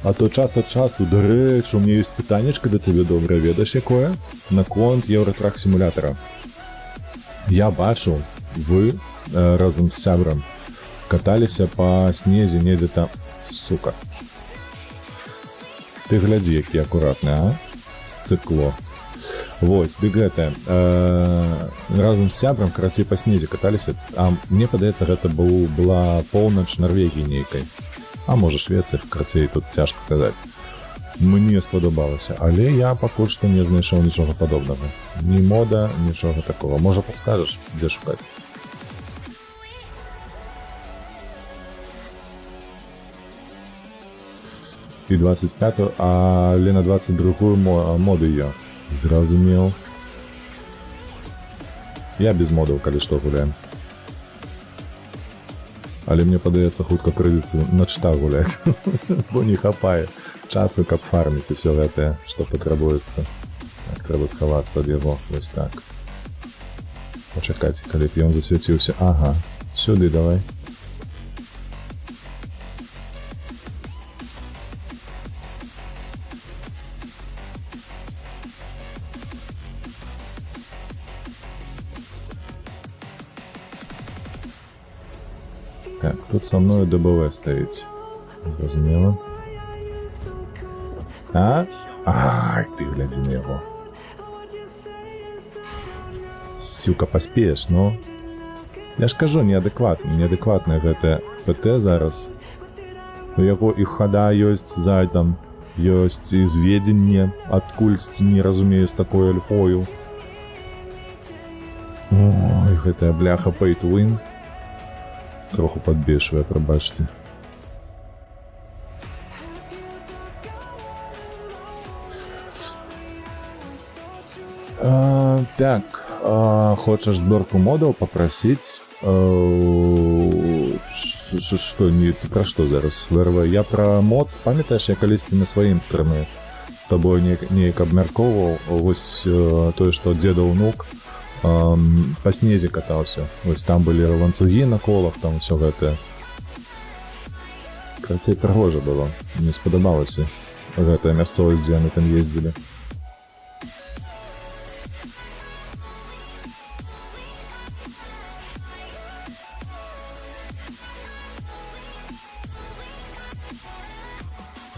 А то час ад часу, дарэчы, у мяне ёсць пытаннечка да цябе добрае, ведаеш якое? Наконт Еўратрак сімулятара. Я бачыў, вы разам з сябрам каталіся па снезе недзе там... Сука. Ты глядзі, які акуратны, а? Сцыкло. Вось, дык гэта, разам з сябрам, карацей, па снезе каталіся, а мне падаецца, гэта была поўнач Нарвегіі нейкай. А можа, Швецыя, карацей, тут цяжка сказаць. Мне спадабалася, але я пакуль што не знайшоў нічога падобнага. Ні мода, нічога такого. Можа, падскажаш, дзе шукаць? І 25-ю, але на 22-ю моды я. Зразумеў. Я без модаў, калі што, гуляем. Але мне падаецца, хутка прыйдзецца на чта гуляць, бо не хапае часу, каб фарміць усё гэтае, што патрабуецца. Так, трэба схавацца ад яго, вось так. Пачакайце, калі б ён засвяціўся. Ага, сюды давай. Так, тут со мною ДБВ стоїть. Зрозуміло. А? Ай, ти гляди на його. Сюка, поспієш, ну. Я ж кажу, неадекватне гэта ПТ зараз. У яго і хада ёсць задам, ёсць і зведзенне, адкульсьці не разумею з такой альфою. Ой, гэтая бляха pay to win. Троху подбешивая, пробачьте. Так, хочешь сборку модов попросить? Что, не, ты про что зараз? Я про мод, пам'ятаєш, я колись на своїм сторони з тобою неяк абмярковував, ось тое, што дзеда ўнук па снезе катаўся. Вось там былі ланцугі на колах, там усё гэтае. Карацей, прыгожа было. Мне спадабалася гэтая мясцовасць, дзе яны там ездзілі.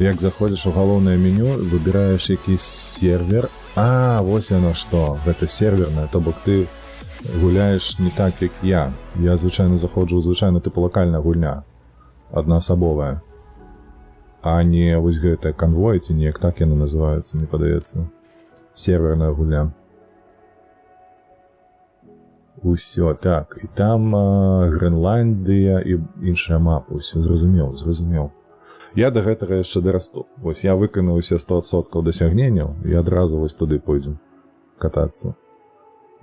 Як заходзіш у галоўнае меню, выбіраеш якийсь сервер. Вось яно што. Гэта сервернае, то бок ты гуляеш не так, як я. Я звычайна заходжу, звычайна тыпу лакальная гульня. Аднаасабовая. А не вось гэтая канвой, ці неяк так яны называюцца, мне падаецца. Серверная гульня. Усё, так. І там Грэнландыя і іншая мапа. Усё, зразумеў. Я да гэтага яшчэ дарасту. Вось я выканаў усе 100% дасягненняў і адразу вось туды пойдзем катацца.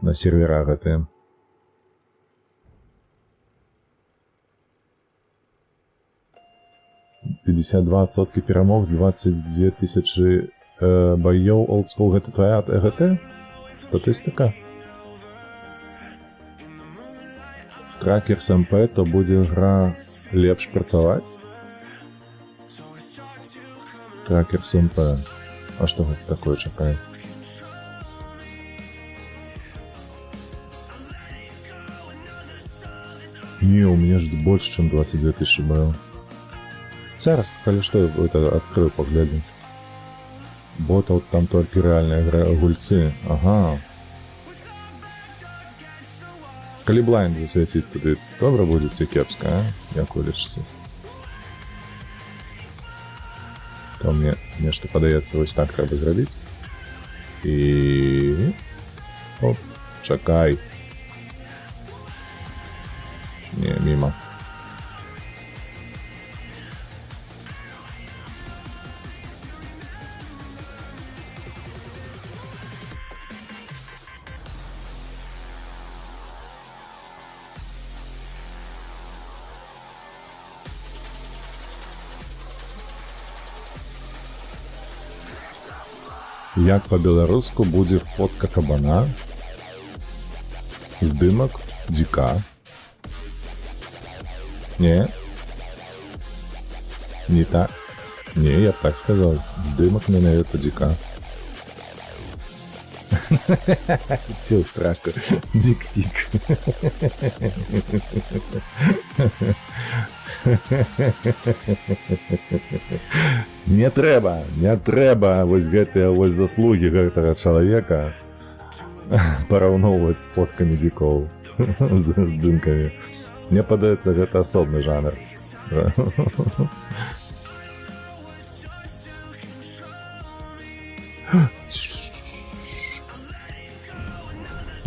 На сервера гэтыя. %52 перамог, 22 тысячи баёў, олдскул. Гэта твоя ЭГТ? Статыстыка? З Trackers MP то будзе гра лепш працаваць? Trackers MP. А што гэта такое, чакай? Не, у меня ж больше, чем 22 тысячи баёў. Зараз, калі што, это открою, поглядим. Ботов там только реальные гульцы. Ага. Калі блайнд засвяціць туды, добра будзе ці кепска, а? Як вы лічыце? То мне нешта падаецца, вось так трэба зрабіць. І... Оп, чакай. Не, мимо. Як по-беларуску будзе фотка кабана, здымак дзіка. Не? Не так? Не, я так сказал. Здымак менавіта дзіка. Ці ў сраку. Дзік-пік. Не трэба вось гэтыя вось заслугі гэтага чалавека параўноўваць з фоткамі дзікоў, з здымкамі. Мне падаецца, гэта асобны жанр.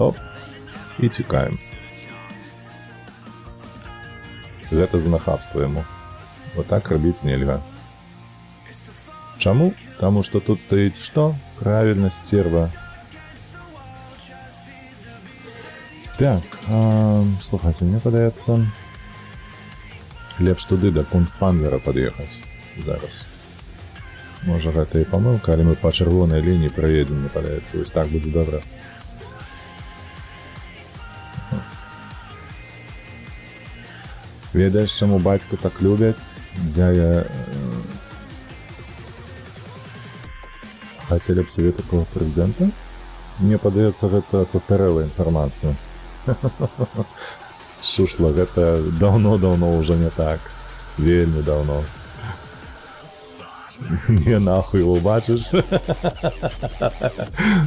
Оп, і цікаем. Гэта за нахабства яму. Вот так рабіць нельга. Чаму? Таму што тут стаіць што? Правільна, сцерва. Так, слухайце, мне падаецца, лепш туды да Кунстпандлера пад'ехаць зараз. Можа, гэта і памылка, але мы па чырвонай лініі праедзем, мне падаецца, вось так будзе добра. Ведаеш, чаму бацьку так любяць? Дзяя... Хацелі б сабе такого прэзідэнта? Мне падаецца, гэта састарэлая інфармацыя. Шушла, гэта даўно ўжо не так. Вельмі даўно. Не нахуй его бачыш?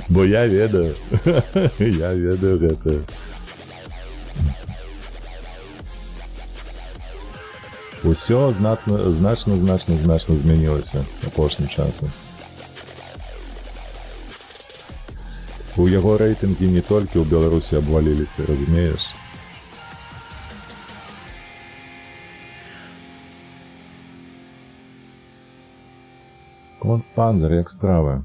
Бо я ведаю. Я ведаю гэта. Усё значна змянілася апошнім часам. У яго рэйтынгі не толькі ў Беларусі абваліліся, разумееш? Кунстпандлер, як справа?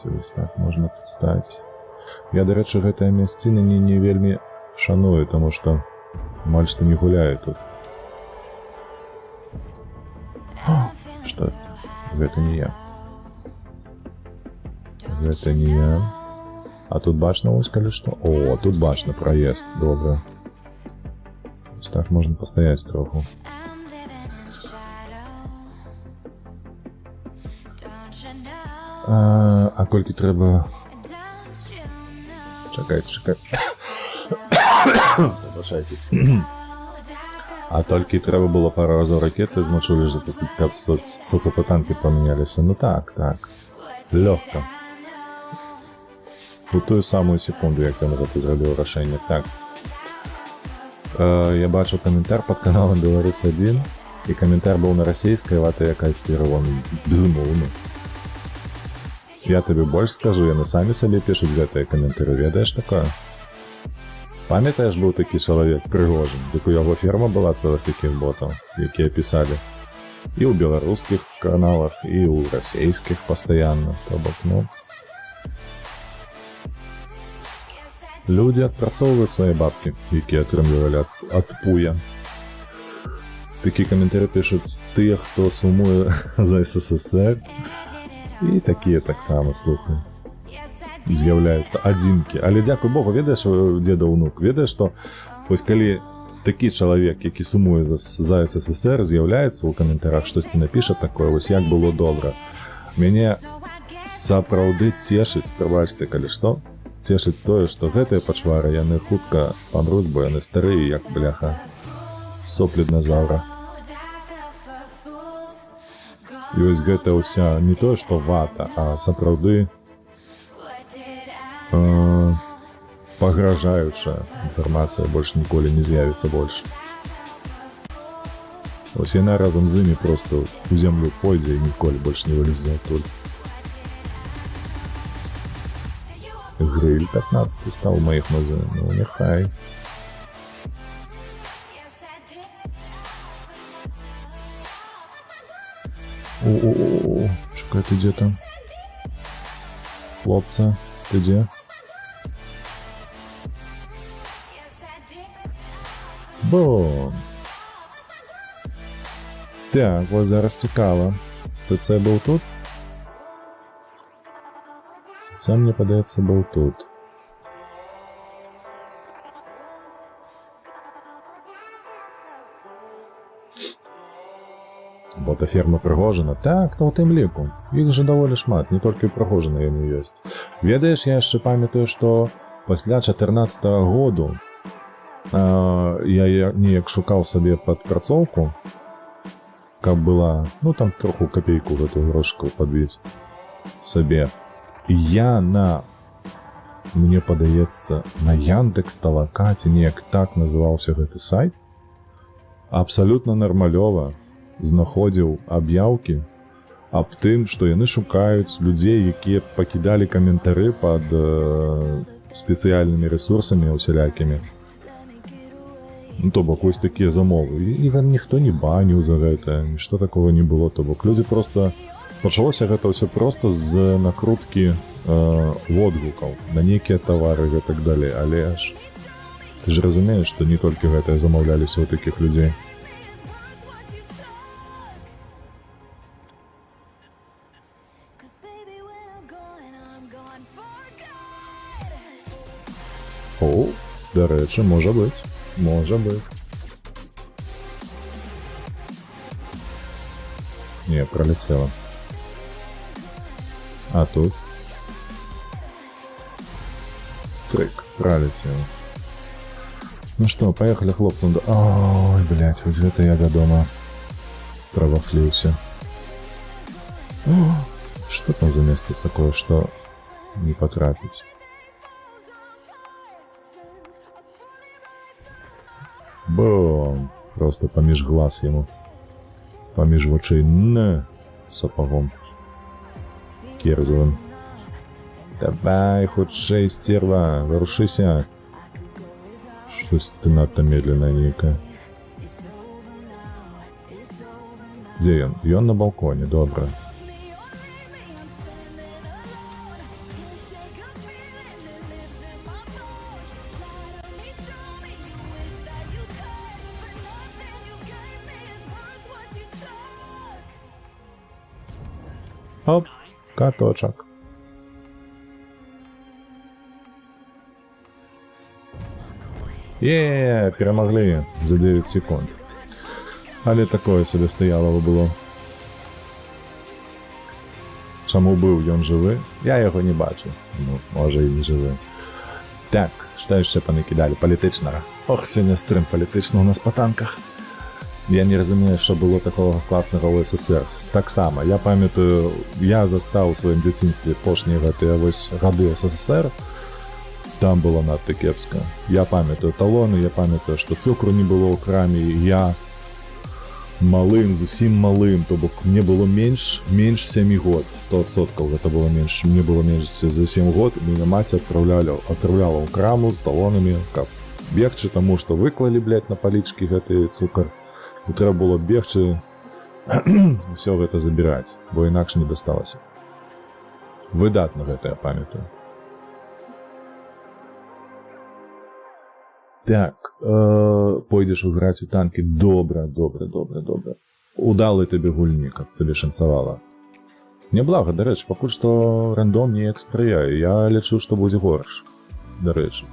Ось так можна прадставіць. Я, да рэчы, гэтая мясціна не вельмі шаную, таму што амаль што не гуляю тут. Што? Гэта не я. Гэта не я. А тут бачна вось калі што? О, тут бачна праезд, добра. Ось так можна пастаяць троху. А колькі трэба... Чакайце. Выбачайце. А толькі трэба было пару разоў ракеты змачулі запусціць, каб соцапытанкі памяняліся. Ну так. Лёгка. У тую самую секунду, як ён гэта зрабіў рашэнне. Так. Я бачу каментар пад каналам Беларусь-1, і каментар быў на расейскай, вата якасьці рован. Безумоўна. Я табе больш скажу, яны самі сабе пішуць гэтыя каментары, ведаеш такое? Памятаеш, быў такі чалавек Прыгожин, дык у яго ферма была цэлых такіх ботаў, якія пісалі і ў беларускіх каналах, і ў расейскіх пастаянна, то бок, ну... Людзі адпрацоўваюць свае бабкі, якія атрымлівалі ад пуя. Такі каментары пішуць тыя, хто сумуе за СССР, і такія таксама, слухай. З'яўляюцца адзінкі. Але дзякуй Богу, ведаеш, дзеда ўнук, ведаеш, што вось калі такі чалавек, які сумуе за СССР, з'яўляецца ў каментарах, штосьці напіша такое, вось як было добра. Мяне сапраўды цешыць, прабачце, калі што, цешыць тое, што гэтыя пачвары, яны хутка памруць, бо яны старыя, як бляха, соплі динозаўра. І вось гэта ўся не тое, што вата, а сапраўды пагражаючая інфармацыя больш ніколі не з'явіцца больш. Вось яна разам з імі проста у зямлю пойдзе і ніколі больш не вылезе адтуль. Гриль 15 стаў у маіх мазах, ну няхай. О, чекай, ты где там? Хлопца, ты где? Бом! Так, вот зараз цікаво. ЦЦ був тут? ЦЦ, мені подається, був тут. Бота ферма Прыгожина. Так, ну у тым ліку. Іх жа даволі шмат, не толькі Прыгожина яны ёсць. Ведаеш, я яшчэ памятаю, што пасля 14-го году я неяк шукаў сабе падпрацоўку, каб была, ну там троху копейку гэтую грошку падбіць сабе. Я мне падаецца, на Яндекс.Талака, ці неяк так называўся гэты сайт, абсалютна нармалёва знаходзіў аб'яўкі аб тым, што яны шукаюць людзей, якія пакідалі каментары пад спецыяльнымі рэсурсамі усялякімі. Ну, то бок, вось такія замовы. І ніхто не баніў за гэта, нішто такого не было. То бок, людзі проста... Пачалося гэта ўсё проста з накруткі водгукаў на нейкія тавары і так далей. Але ж ты ж разумееш, што не толькі гэта замаўляліся ў такіх людзей. О, дарэчы, можа быць. Можа быць. Не, пролетела. А тут? Трик, пролетела. Ну что, поехали, хлопцам. Ой, блядь, вот гэта я дома провафлился. Что там за место такое, что не потрапить? Бом! Просто поміж глаз ему. Поміж вочей не сапогом. Керзовым. Давай, худшей, стерва, ворушися. Щось ты надто медленная некая. Где он? И он на балконе, добро. Оп, каточок. Перемогли за 9 секунд. Але такое собі стояло було. Чому бив ён живий? Я його не бачу. Ну, може і не живий. Так, що ще понакидали? Політичного. Ох, сьогодні стрим політичного у нас по танках. Я не розумію, що було такого класного в СССР. Так само, я пам'ятаю, я застав у своєму дитинстві пошні ось роди СССР. Там було надто кепсько. Я пам'ятаю талони, я пам'ятаю, що цукру не було в крамі, і я малым, зусім малым, то бок мне было менш 7 год, 100% это было менш, мне было менш за 7 год, меня мать отправляла в краму з талонами, каб бегчы тому, што выклалі, блядь, на палічкі гэты цукар, і трэба было бегчы ўсё гэта забіраць, бо інакш не дасталася. Выдатна гэта я памятаю. Так, пойдзеш граць у танкі. Добра. Удалы табе гульні, каб табе шанцавала. Няблага, дарэчы, пакуль што рандом неяк спрыяе. Я лічу, што будзе горш. Дарэчы.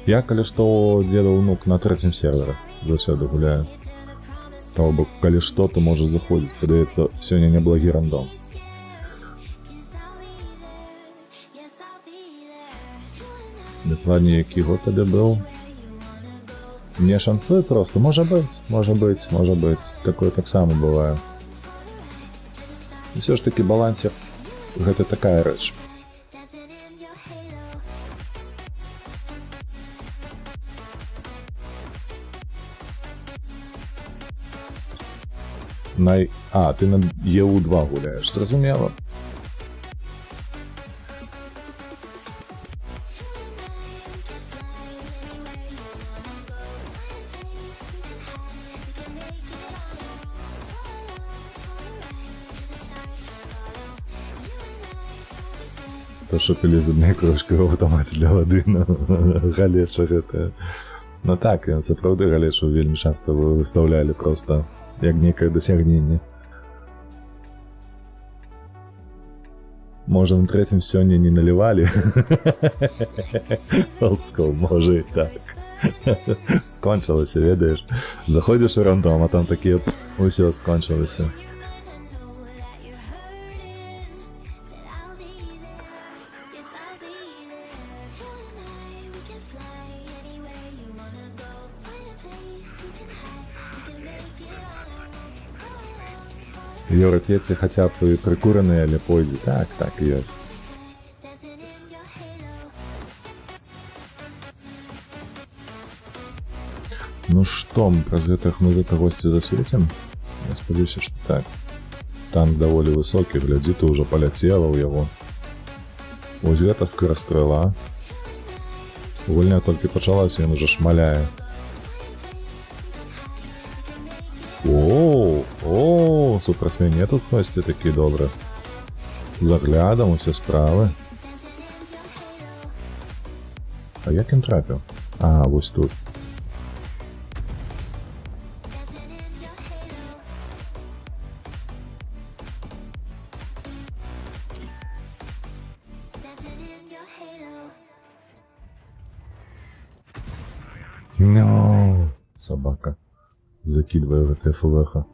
Я, калі што, дзеда ўнук на 3-м сервере заўсёды гуляю. То бок, калі што, то можа заходзіць. Падаецца, сёння неблагі рандом. Дакладней, які год табе быў? Мне шанцуе просто? Можа быць. Такое таксама бывае. Усё ж такі балансер гэта такая рэч. Ты на ЕУ-2 гуляеш, зразумела. То, що пілі з однією кружкою в автоматі для води, галеча гэта. Ну так, це правда, галечу вельмі часто виставляли просто як некое досягнення. Може, на 3-м сьогодні не наливали? Олдскул, може і так. Скончилося, ведаєш? Заходиш у рандом, а там такі, усе, скончилося. Европейцы хотя бы прикуренные или позі. Так, есть. Ну что, мы праз гэтых музыка гости засветим? Я спадзяюся, что так. Танк даволі высокі, глядзі, ты ўжо паляцела ў яго. Вось гэта скорастрела. Гульня толькі пачалася, ён уже шмаляе. О, супросмене тут хтосьці такі добры. З аглядам усе справы. А як ён трапіў? А, вось тут. No, собака. Закидываю в ФВХ.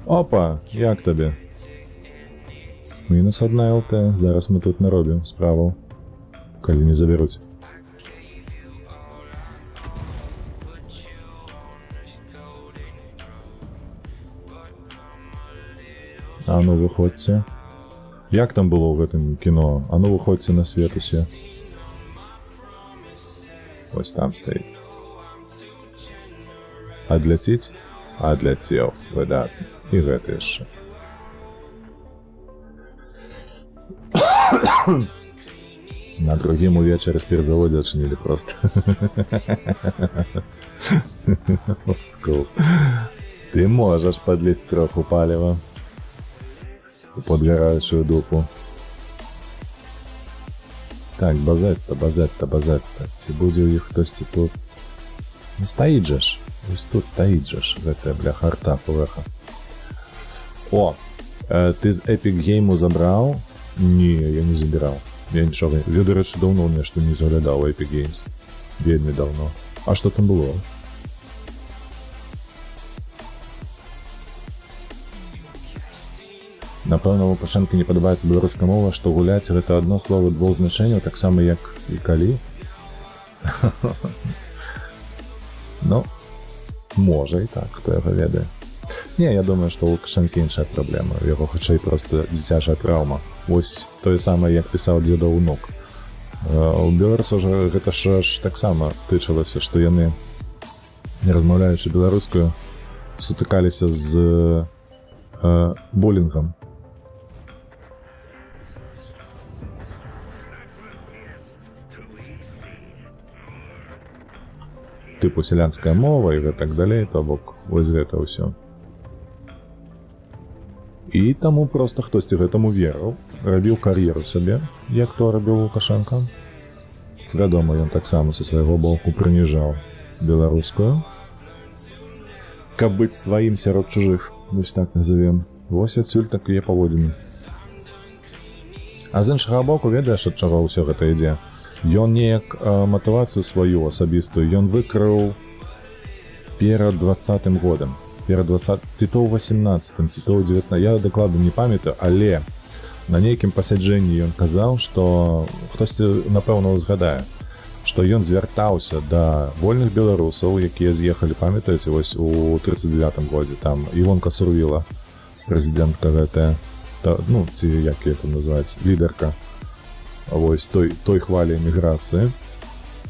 Опа, як тобі? Мінус 1 ЛТ, зараз ми тут наробимо справу. Коли не заберуть. А ну виходьте. Як там було в этом кіно? А ну виходьте на світ усе. Ось там стоїть. Адлетіть? Адлетів. Видатно. І гэта ще. На другім увечері спиртзавод зачинили просто. Ты можешь подлить троху палива. Подгорающую дупу. Так, Базетта. Ці будзе ў іх хтосьці тут? Ну, стаіць жа ж. Вось тут стаіць жа ж, гэтая, бляха, арта фурэха. О, ты з Epic Game забраў? Не, я не забіраў. Я нічога... Я, до рэчы, даўно нешта не заглядаў Epic Games. Вельмі даўно. А што там было? Напэўна, Лукашэнка не падабаецца беларуская мова, што гуляць гэта адно слова двух значэнняў, таксама як і калі. Ну, можа і так, хто яго ведае. Не, я думаю, што ў Лукашэнкі іншая праблема. Яго хутчэй проста дзіцячая траўма. Вось тое самае, як пісаў дзеда ўнук. У беларусаў жа гэта ж таксама тычылася, што яны, размаўляючы беларускую, сутыкаліся з булінгам. Тыпу сялянская мова і так далей, то бок вось гэта ўсё. І таму проста хтосьці гэтаму верыў, рабіў кар'еру сабе, як то рабіў Лукашенко. Вядома, ён таксама са свайго боку прыніжаў беларускую, каб быць сваім сярод чужых, вось так назовем. Вось адсюль такія паводзіны. А з іншага боку, ведаеш, ад чаго ўсё гэта ідзе? Ён неяк матывацыю сваю асабістую ён выкрыў перад 20-м годам. Перад 20... ці то ў 18-м, ці то ў 19-м. Я дакладна не памятаю, але на нейкім пасяджэнні ён казаў, што хтосьці, напэўна, узгадае, што ён звяртаўся да вольных беларусаў, якія з'ехалі, памятаеце, вось у 39-м годзе. Там Івонка Сурвіла, прэзідэнтка гэтая, ну, ці як яе там называць, лідарка. Вось той хвалі эміграцыі.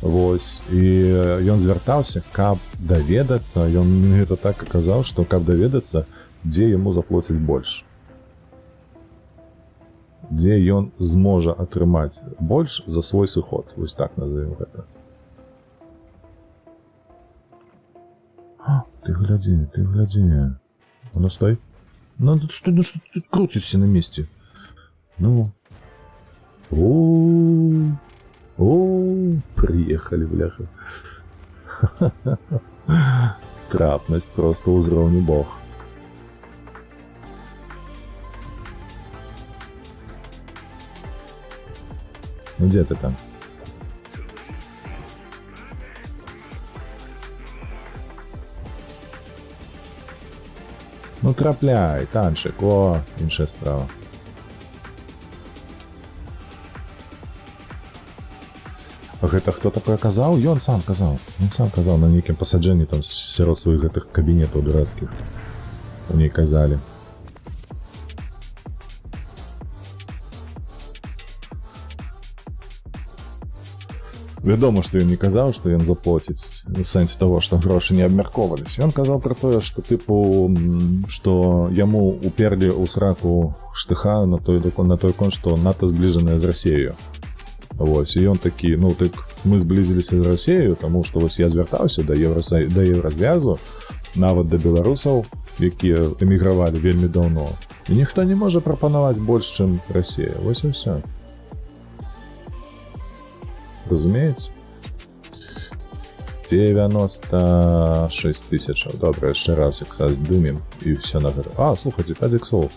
Вось, і ён звяртаўся, каб даведацца, ён гэта так і казаў, што каб даведацца, дзе яму заплоцяць больш. Дзе ён зможа атрымаць больш за свой сыход. Вось так назовем гэта. Ты глядзі. Ну, стой. Ну, стой, ну што ты круціся на месцы? Ну... Приехали, бляха. Трапность просто ўзроўню бог. Ну, где ты там? Ну, трапляй, танчик, о, іншая справа. Гэта хто такое казаў? Ён сам казаў. Ён сам казаў на нейкім пасаджэнні там сярод сваіх гэтых кабінетаў дурацкіх. У ней казалі. Вядома, што ён не казаў, што ён заплоціць у сэнсе таго, што грошы не абмяркоўваліся. Ён казаў пра тое, што тыпу, што яму уперлі ў сраку штыха на той конт, што НАТО збліжаная з Расіяю. Вось, і ён такі, ну, так мы зблізіліся з Расіяю, таму што вось я звяртаўся да еўразвязу, нават да беларусаў, якія эмігравалі вельмі даўно. І ніхто не можа прапанаваць больш, чым Расія. Вось і ўсё. Разумееце? 96 тысячаў. Добра, яшчэ раз ікса здымем, і ўсё на гэта. А, слухайце, 5 іксоў.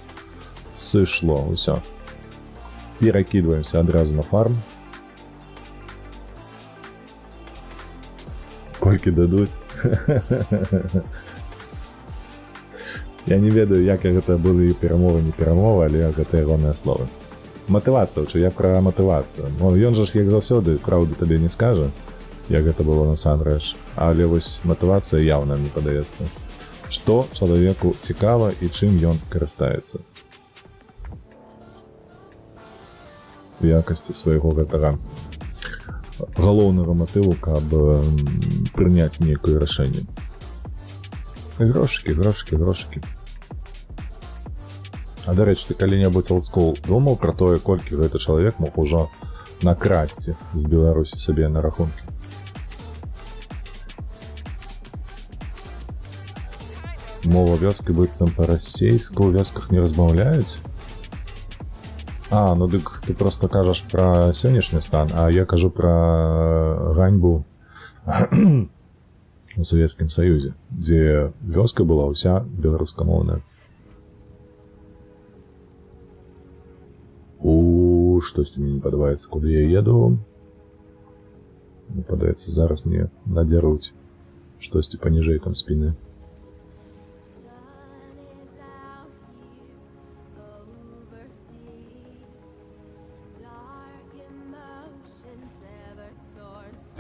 Сышло, ўсё. Перакідваемся адразу на фарм. Колькі дадуць. Я не ведаю, як гэта былі перамовы, не перамовы, але гэта ягоныя словы. Матывацыя, я пра матывацыю. Ну, ён жа ж, як заўсёды, праўду табе не скажа, як гэта было насамрэч. Але вось матывацыя яўна, мне падаецца. Што чалавеку цікава і чым ён карыстаецца. У якасці свайго гэтага галоўнага матыву, каб прыняць нейкае рашэнне. Грошыкі. А, дарэчы, ты калі-небудзь олдскул думаў пра тое, колькі гэты чалавек мог ужо накрасці з Беларусі сабе на рахункі? Мова вёскі быццам па-расейску ў вёсках не размаўляюць? А, ну дык ты просто кажаш пра сённяшні стан, а я кажу пра ганьбу у Савецкім Саюзе, дзе вёска была ўся беларускамоўная. Штосьці мне не падабаецца, куды я еду. Мне падаецца, зараз мне надзяруць штосьці паніжэй там спіны.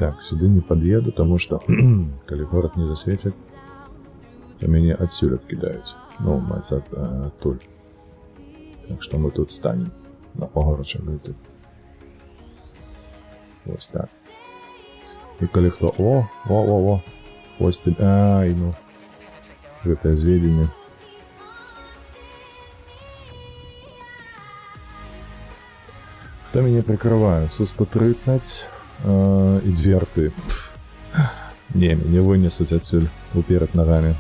Так, сюды не пад'еду, таму што калі горад не засвецяць, то мяне адсюль адкідаюць. Ну, маецца адтуль. Так што мы тут станем на пагорачах гэты. Вось так. І калі хто... О! Ось ты... Ай, ну... Гэтае зведзенне. Хто мяне прикрывае? Су-130... і дверты. Не, мяне вынесуць адсюль уперад нагамі.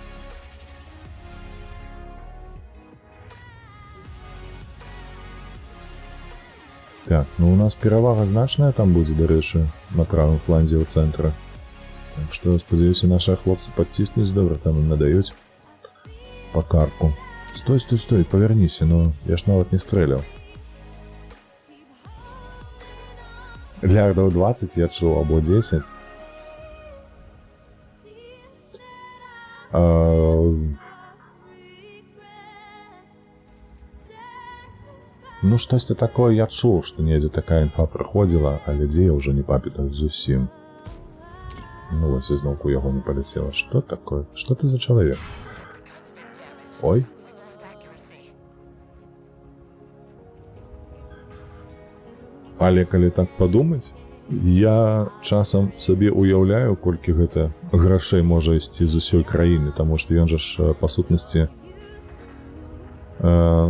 Так, ну у нас перавага значная там будзе, дарэчы, на правым фланзе ў цэнтры. Так што, спадзяюся, нашы хлопцы падціснуць добра, там ім надаюць па карку. Стой, павярніся, ну, я ж нават не стрэляў. Лярдаў 20 я чуў, або 10. Ну, штосьці такое я чуў, што недзе такая інфа праходзіла, але дзе я ўжо не памятаю зусім. Ну, вось ізноўку яго не паляцела. Што такое? Што ты за чалавек? Ой. Але калі так падумаць, я часам сабе уяўляю, колькі гэта грашэй можа ісці з усёй краіны, таму што ён жа ж, па сутнасці,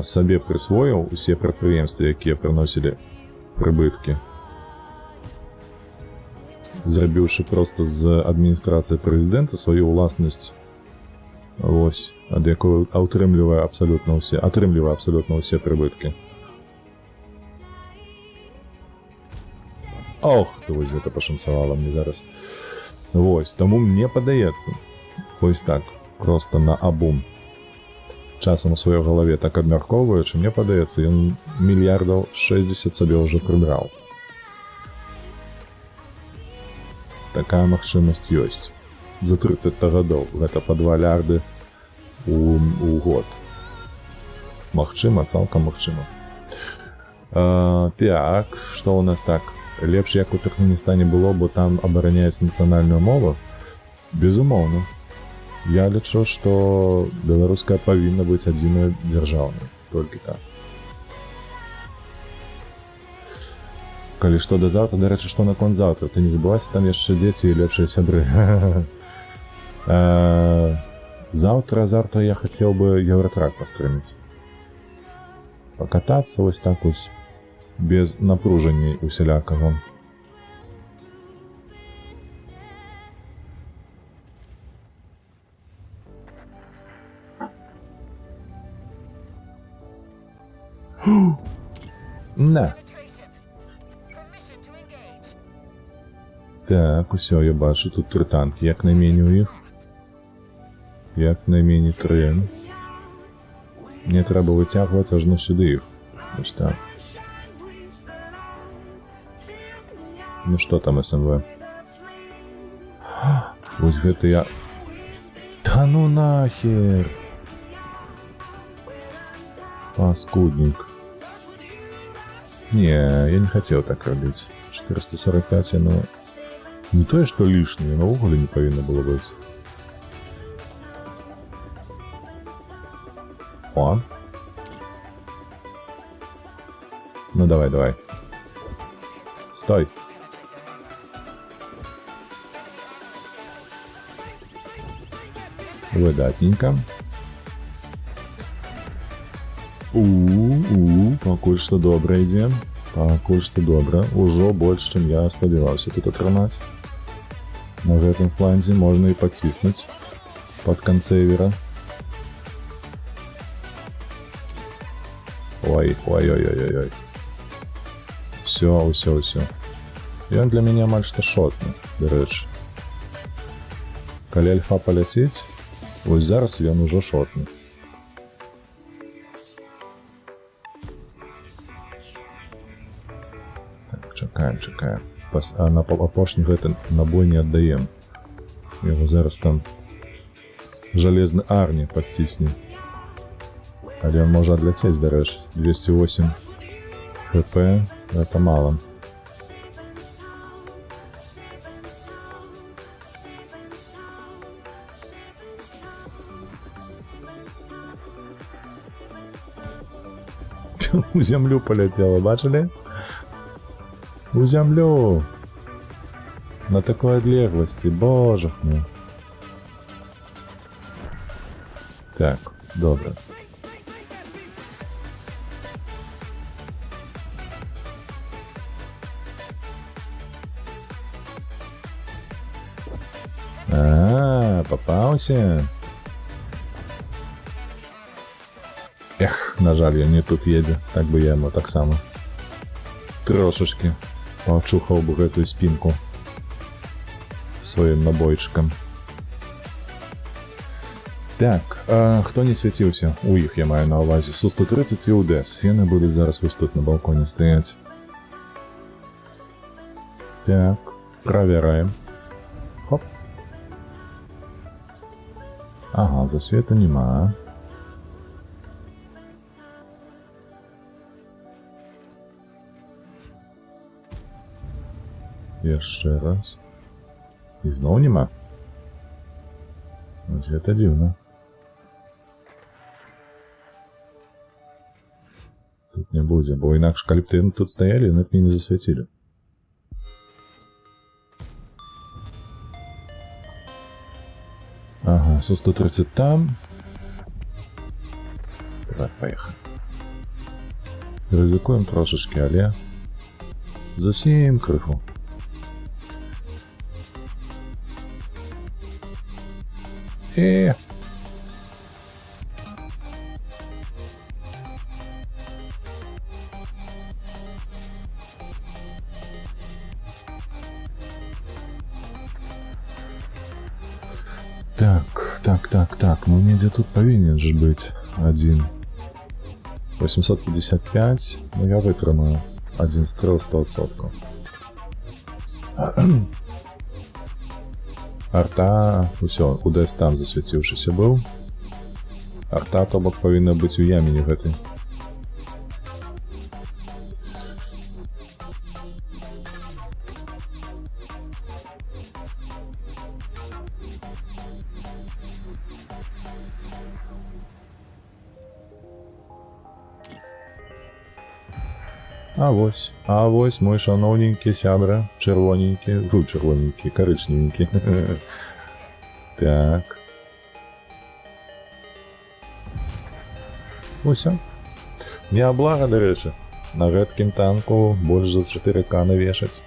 сабе прысвоіў усе прадпрыемствы, якія прыносілі прыбыткі, зрабіўшы проста з адміністрацыі прэзідэнта сваю ўласнасць, вось, ад якой атрымлівае абсалютна ўсе прыбыткі. Ох, то вось гэта пашанцавала мне зараз. Вось, таму мне падаецца, вось так, проста на абум. Часам у сваёй галаве так абмяркоўваючы, мне падаецца, ён мільярдаў 60 сабе ўжо прыбраў. Такая магчымасць ёсць. За 30 гадоў гэта па 2 лярды у год. Магчыма, цалкам магчыма. Так, што ў нас так? Лепш, як у Туркменістане было, бо там абараняюць нацыянальную мову? Безумоўна. Я лічу, што беларуская павінна быць адзінай дзяржаўнай. Толькі так. Калі што да заўтра, дарэчы, што наконт заўтра? Ты не забывайся, там яшчэ дзеці і лепшыя сябры. Заўтра я хацеў бы еўратрак пастрыміць. Пакатацца вось так вось. Без напружання усялякага. На. Так, усё, я бачу, тут 3 танкі, як найменей у іх. Як найменей 3. Мне трэба выцягваць ажно сюды іх. Вось так. Ну што там СМВ? Вось гэта я... Та ну нахер! Паскуднік. Не, я не хацеў так рабіць. 445, ну... Не тое, што лішняе, наогуле не павінна было быць. О! Ну давай. Стой! Выдатненько. Пакуль што добра ідзе. Пакуль што добра. Ужо больш, чым я спадзяваўся тут атрымаць. На гэтым фланзе можна і паціснуць пад канцэвера. Ой. Усё. Ён для мяне амаль што шотны, дарэчы. Калі альфа паляціць, вось зараз ён ужо шотны. Так, чакаем. А на апошні гэты набой не аддаем. Яго зараз там жалезны арні падцісне. Але ён можа адляцець, дарэчы, 208 хп, гэта мала. У зямлю поляцела, бачылі? У зямлю! На такой адлегласці, божах мой. Так, добра. Попаўся. Эх, на жаль, ён не тут едзе, так бы я яму таксама трошачкі пачухаў бы гэтую спінку сваім набойчыкам. Так, хто не свяціўся? У іх я маю на ўвазе. Су-130 і УДЭС. Яны будуць зараз вось тут на балконе стаяць. Так, правяраем. Хоп. Ага, засвету нема. Яшчэ раз. І зноў нема. Вось гэта дзіўна. Тут не будзе, бо інакш, калі б ты тут стаялі, яны б не засвяцілі. Ага, Су-130 там. Так, поехали. Ризикуем трошечки, але зовсім криху. Так, ну недзе тут павінен же быць один. 855, ну я вытрымаю. Один стрел 100%. Арта, усё, кудись там засвяціўшыся быў. Арта, то бок, павінна быць у яміне гэтай. А вось мой шановненькі сябра, чырвоненькі, чырвоненькі, карычневенькі. Так. Усё. Не аблага, дарэчы. На гэткім танку больш за 4К навешаць.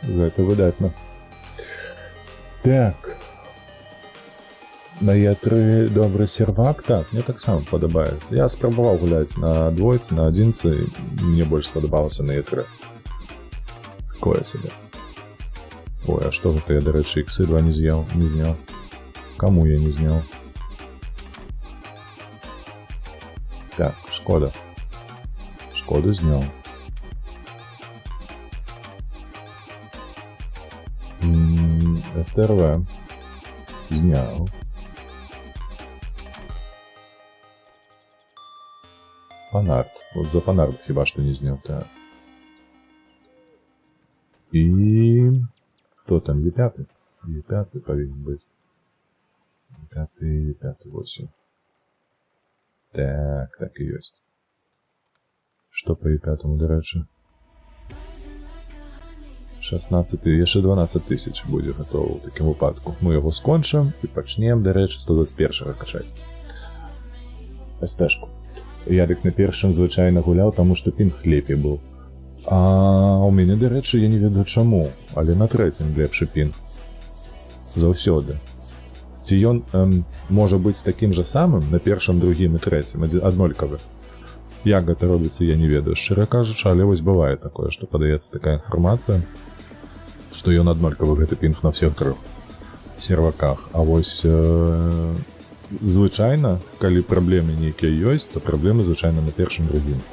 Гэта выдатна. Так. На Е3 добры сервак, так, мне таксама падабаецца. Я спрабаваў гуляць на двойцы, на адзінцы, мне больш спадабалася на Е3. Такое сабе. Ой, а што гэта я, дарэчы, X2 не зняў? Каму я не зняў? Так, шкода. Шкоду зняў. СТРВ зняў. Панард. Вот за Панард хіба што не зняў, так. І... Хто там? Е5? Е5 павінен быць. Е5, вось. Так і ёсць. Што па Е5, дарэчы? 16 000, яшчэ 12 000 будзе гатово ў такім выпадку. Мы яго скончым і пачнем, дарэчы, 121-га качаць. СТ-шку. Я дык на першым звычайна гуляў, таму што пінг лепей быў. А ў мяне, дарэчы, я не ведаю чаму, але на трэцім лепшы пінг. Заўсёды. Ці ён можа быць такім жа самым на першым, другім і трэцім, аднолькавы. Як гэта робіцца, я не ведаю, шчыра кажучы, але вось бывае такое, што падаецца такая інфармацыя, што ён аднолькавы гэты пінг на ўсіх 3 серваках. А вось звычайна, калі праблемы нейкія ёсць, то праблемы звычайна на першым, другім.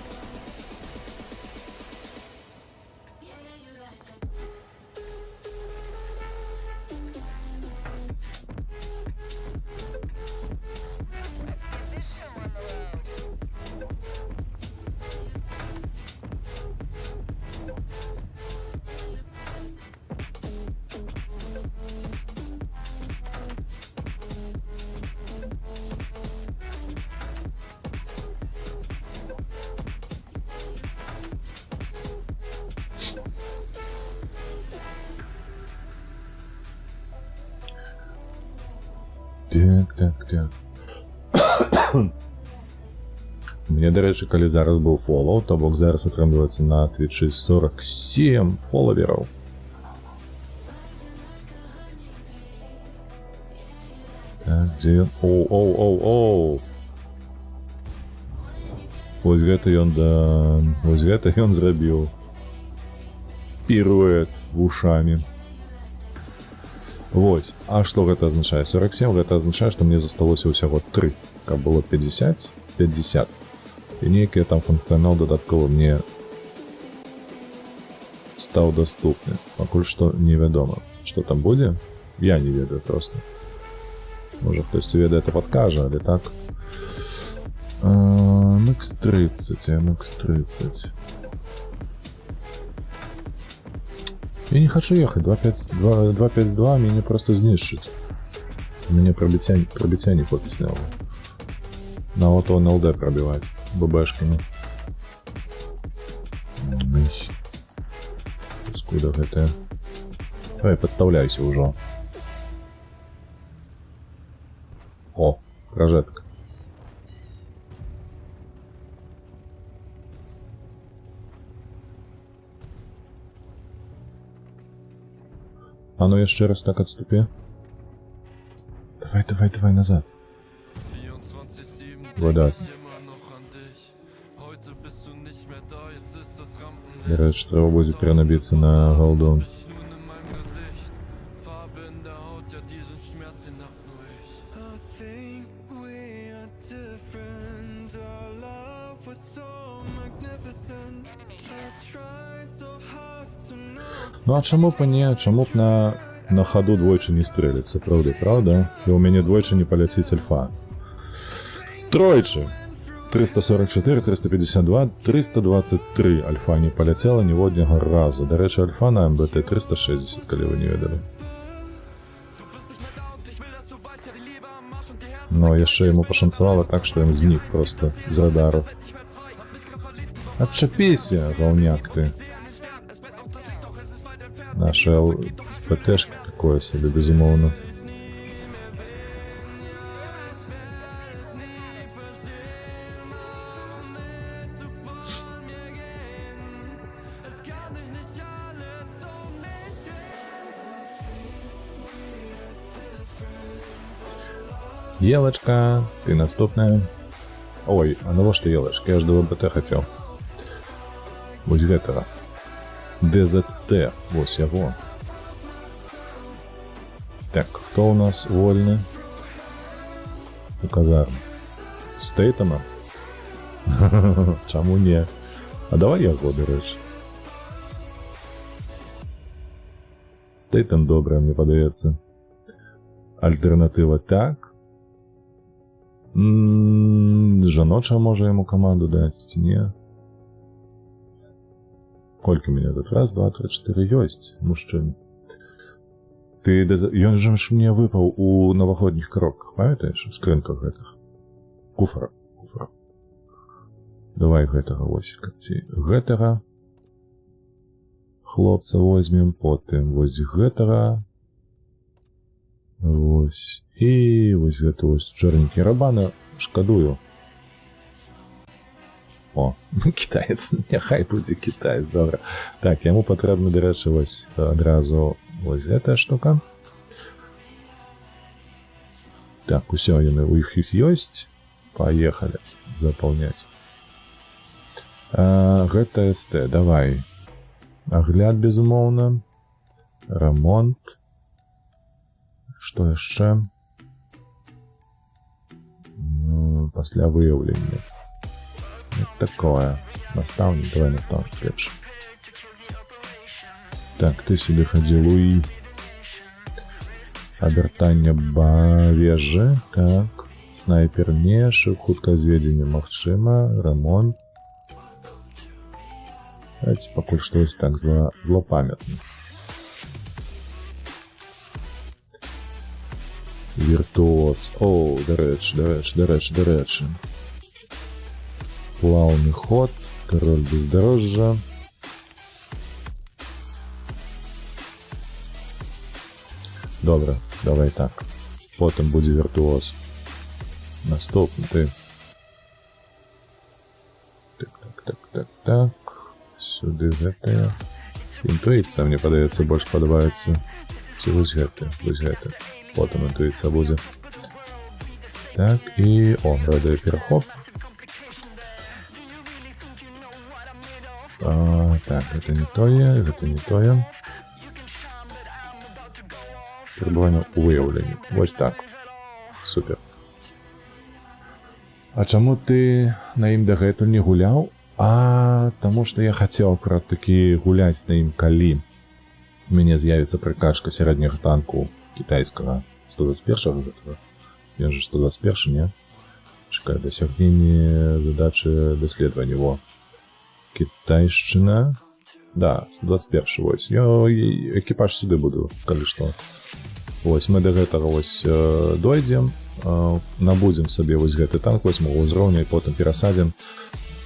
Так. Мне, до речі, калі зараз був фоллоу, то бок зараз атрымліваецца на Твічы 47 фолловераў. Так, дзе ён? Оу. Вось гэта ён зрабіў піруэт вушамі. Вось, а што гэта азначае? 47, гэта азначае, што мне засталося ўсяго 3, каб было 50. І нейкі там функцыянал дадатковы мне стаў даступны. Пакуль што невядома, што там будзе, я не ведаю проста. Можа, хтосьці ведае, то падкажа, але так. MX30. Я не хочу ехать, 252 меня просто знищить. Мне пробития не потеснял. На вот он ЛД пробивать ББшками. Скуда это? Давай, подставляйся уже. О, прожетка. А ну еще раз так отступи. Давай назад. Вода. Я рад, что его будет перенабиться на голду. Ну а чаму б не, чаму б на ходу двойчы не стрэліцца, правда? І ў мяне двойчы не паляціць альфа. Тройчы! 344, 352, 323 альфа не паляцела ніводняга разу. Дарэчы, альфа на МБТ 360, калі вы не ведалі. Но яшчэ яму пашанцавала так, што ён знік проста з радару. Адчапіся, гаўняк ты. Наши ПТшки такое себе, безумовно. Елочка, ты наступная. Ой, а ну что елочка, я ж до ВБТ хотел. Вось гэтага. ДЗТ, вось яго. Так, хто у нас вольны? У казармы. Стейтема? Чаму не? А давай яго, дарэчы. Стейтем добрая, мне падаецца. Альтэрнатыва так. Жаноча можа яму каманду даць, ці не? Колькі меня тут? Раз, два, три, чотири. Ёсць мужчын. Ён жа мне выпаў у навагодніх коробках, памятаеш? У скрынках гэтых. Куфра. Давай гэтага вось. Гэтага хлопца возьмем, потым вось гэтага. Вось. І вось гэта вось чорненькі рабана. Шкадую. О, китаец, няхай будзе китаец, добра. Так, яму патрэбна, дарэчы, вось адразу вось гэтая штука. Так, усё, яны у іх ёсць. Паехалі запаўняць. Гэта СТ, давай. Агляд, безумоўна. Ремонт. Што яшчэ? Пасля выяўлення. Такое. Настаўнік, давай настаўнік лепш. Так, ты сюды хадзі, Луі. Абертанне вежы. Так. Снайпер не, хутказведзенне магчыма, ремонт. Давайте пакуль што ось так злопамятна. Віртуоз. О, дарэчы. Плаўны ход, король бездорожжа. Добра, давай так. Потым будзе віртуоз. Наступны ты. Так. Сюды гэтая. Інтуіцыя, мне падаецца, больш падабаецца. Ці вось гэты. Потым інтуіцыя будзе. Так, і... О, радыё перахоп. Так, гэта не тое. Перабыванне ў выяўленні. Вось так. Супер. А чаму ты на ім дагэтуль не гуляў? Таму што я хацеў такі гуляць на ім, калі у мяне з'явіцца прыкачка сярэдняга танку кітайскага 121-го гэтага. Ён же 121, не? Чакай, дасягненне задачы даследавання. Во. Кітайшчына. Да, 121, вось. Я экіпаж сюды буду, калі што. Вось, мы да гэтага вось дойдзем, набудзем сабе вось гэты танк 8-го ўзроўня і потым перасадзім.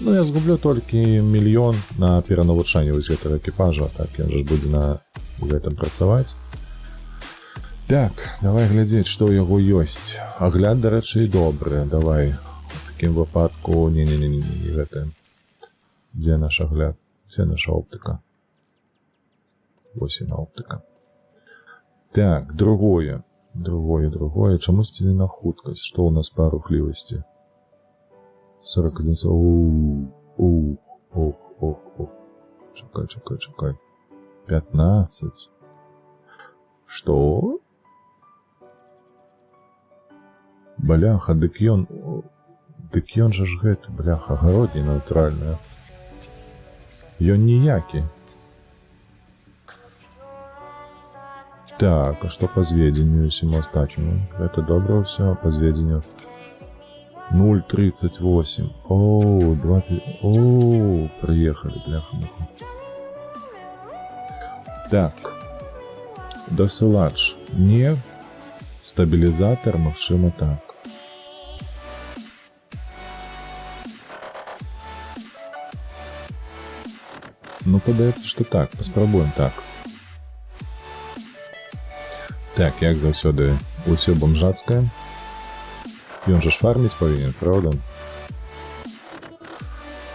Ну, я згублю толькі 1 мільён на перанавучанне вось гэтага экіпажа, так, ён жа будзе на гэтым працаваць. Так, давай глядзець, што ў яго ёсць. Агляд, дарэчы, добры, давай. У такім выпадку... Не, гэта. Дзе наш агляд? Дзе наша оптыка? Вось яна оптыка. Так, другое. Чамусьці не на хуткасць? Што ў нас па рухлівасці? 41. Ух. Чакай. 15. Што? Бляха, дык ён жа ж гэты, бляха, агародні натуральная. Ён ніякі. Так, а што па зведзенню усім астатняму? Гэта добра ўсё, па зведзенню. 0,38. О, 2... О, приехали, бляха-муха. Так. Досылач. Не. Стабилизатор, магчыма так. Ну, падаецца, што так. Паспрабуем так. Так, як заўсёды, усё бомжацкае. Ён же ж фарміць павінен, правда?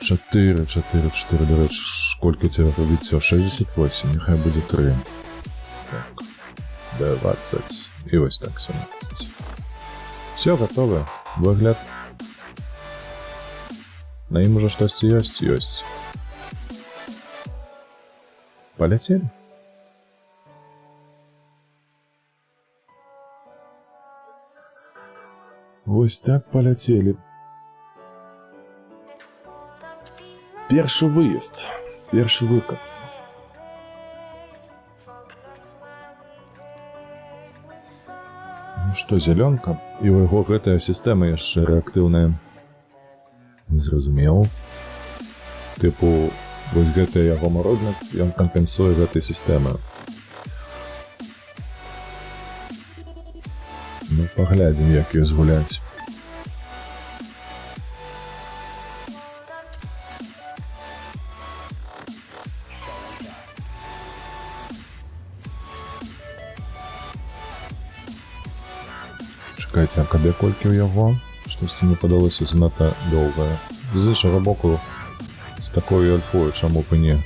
4, дарэчы, сколько тебе пробіццё? 68, няхай будзе 3. Так, 20, і вось так, 17. Все, готово, выгляд. На ім уже штосьці ёсць. Полетели? Вось так поляцелі. Першы выезд, першы выкат. Ну што, зялёнка? І ў яго гэтая сістэма яшчэ рэактыўная. Зразумеў. Тыпу, вось гэтая яго мароднасць, ён кампенсуе гэтай сістэмы. Ну, паглядзім, як ёй згуляць. Чакайце, а кабе колькі ў яго? Штосьці мне падалося занадта доўгае. З іншага боку, з такой альфою, чаму б і не?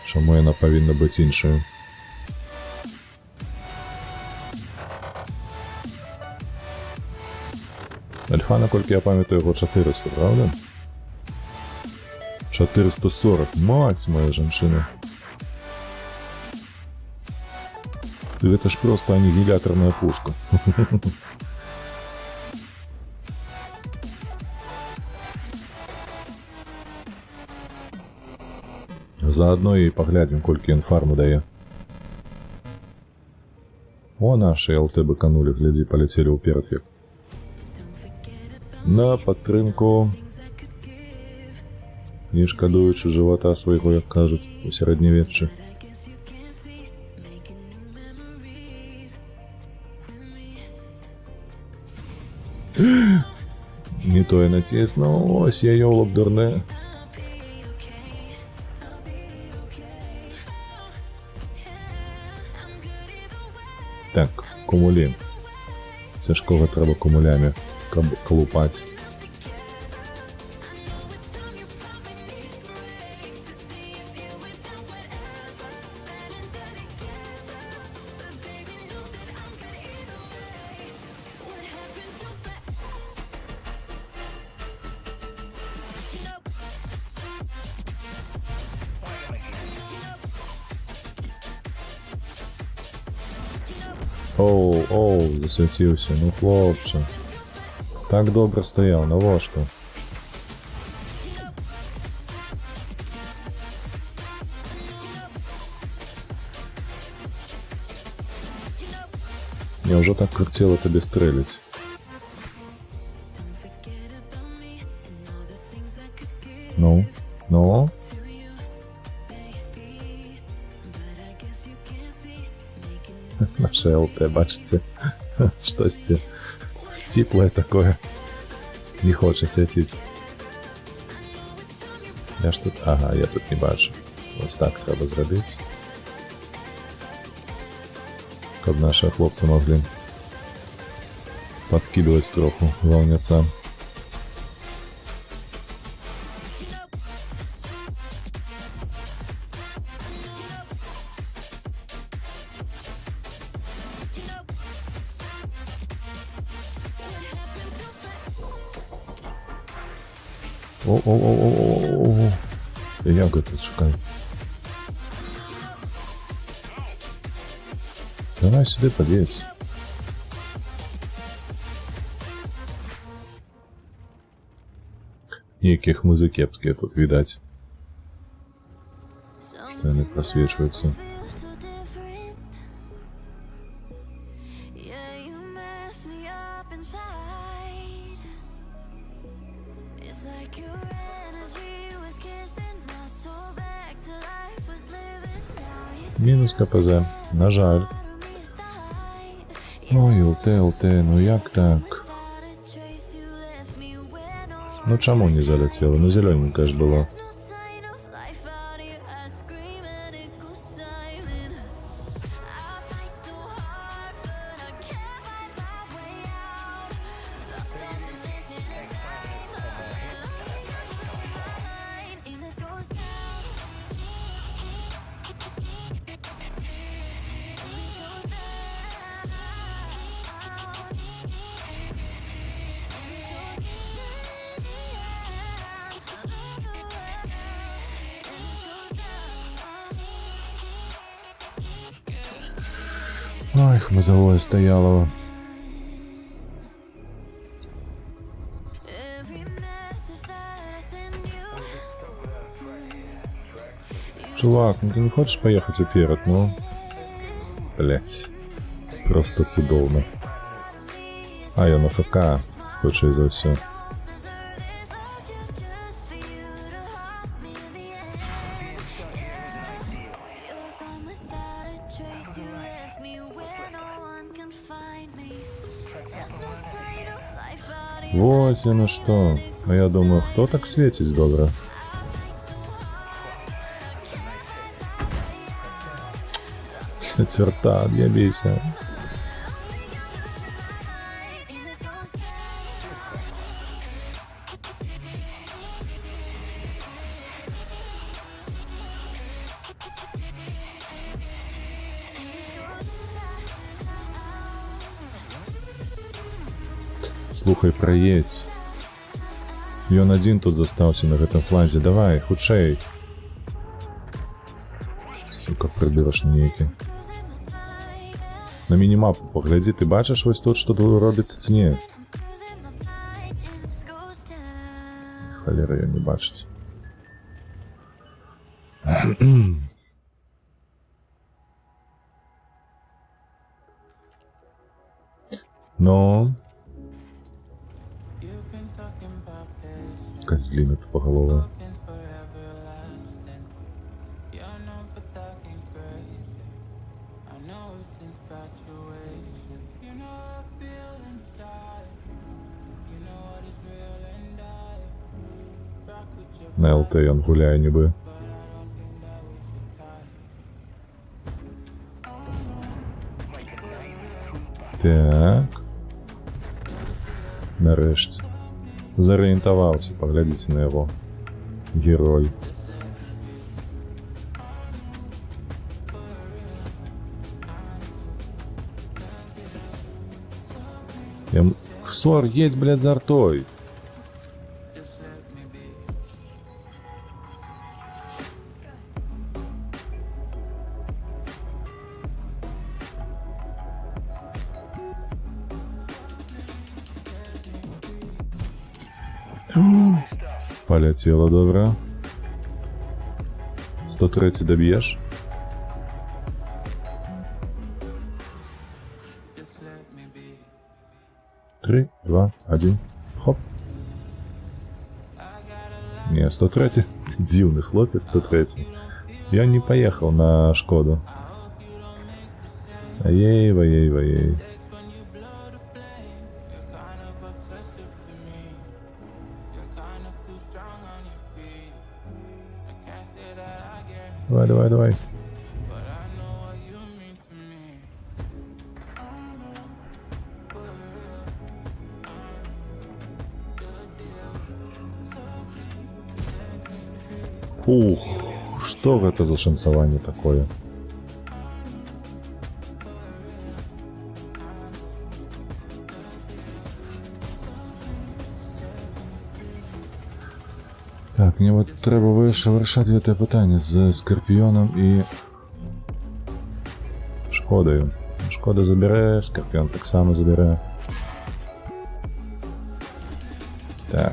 Чаму яна павінна быць іншаю? Альфа А наскільки я пам'ятаю, його 400, правда? 440. Мать моя женщина. Это ж просто аннигиляторная пушка. Заодно и поглядим, кольки он фарму дає. О, наши ЛТ быканули, гляди, полетели у перфик. На підтримку. Не шкодуючи живота свого, як кажуть, у середньовіччі. Не то я натиснув, ось я йолоп дурне. Так, кумулі. Це ж кого треба кумулями колупати. Оу, засвітився, ну хлопче. Так добре стояв, на ложку. Я вже так хотіла тобі стрелять. Ну? Наше ЛТ, бачите, щось стиплое такое, не хоче світити. Я ж тут, ага, я тут не бачу. Ось так треба зробити. Щоб наші хлопці могли подкидувати трохи волнеця. О. Як тут шукаю? Давай сюди подивись. Яких музикепських тут видать. Що вони просвічуються. Мінус КПЗ, на жаль. Ой, ЛТ, ну як так? Ну чому не залетіло? Ну зелененька ж було. Ой, хмизовое стояло. Чувак, ну ты не хочешь поехать вперед, ну? Блять. Просто цудовно. А я на ФК, хоче за все. Вот оно что. А я думаю, кто так светить добре? Церта, отъебися. Слухай, праедь. Ён адзін тут застаўся на гэтым фланзе. Давай, хутчэй. Сука, прыбірашны нейкі. На мінімапу паглядзі, ты бачыш вось тут, што тут робіцца ці не? Халера, ён не бачыць. Ну? Козлина тупоголовая. На ЛТ он гуляє ніби. Так. Нарешті. Зорієнтувався, поглядіть на його. Герой. Ксор, едь, блядь, за артой. Полетело, добре. 103 доб'єш? Три, два, один. Хоп. Не, 103. Ты дивный хлопец, 103. Я не поехал на Шкоду. Ей-ей-ей-ей. Давай, давай, давай. Ух, что это за шансование такое? Так, мне вот треба вирішати це питання з Скорпіоном і Шкодою. Шкода забере, Скорпіон так само забере. Так.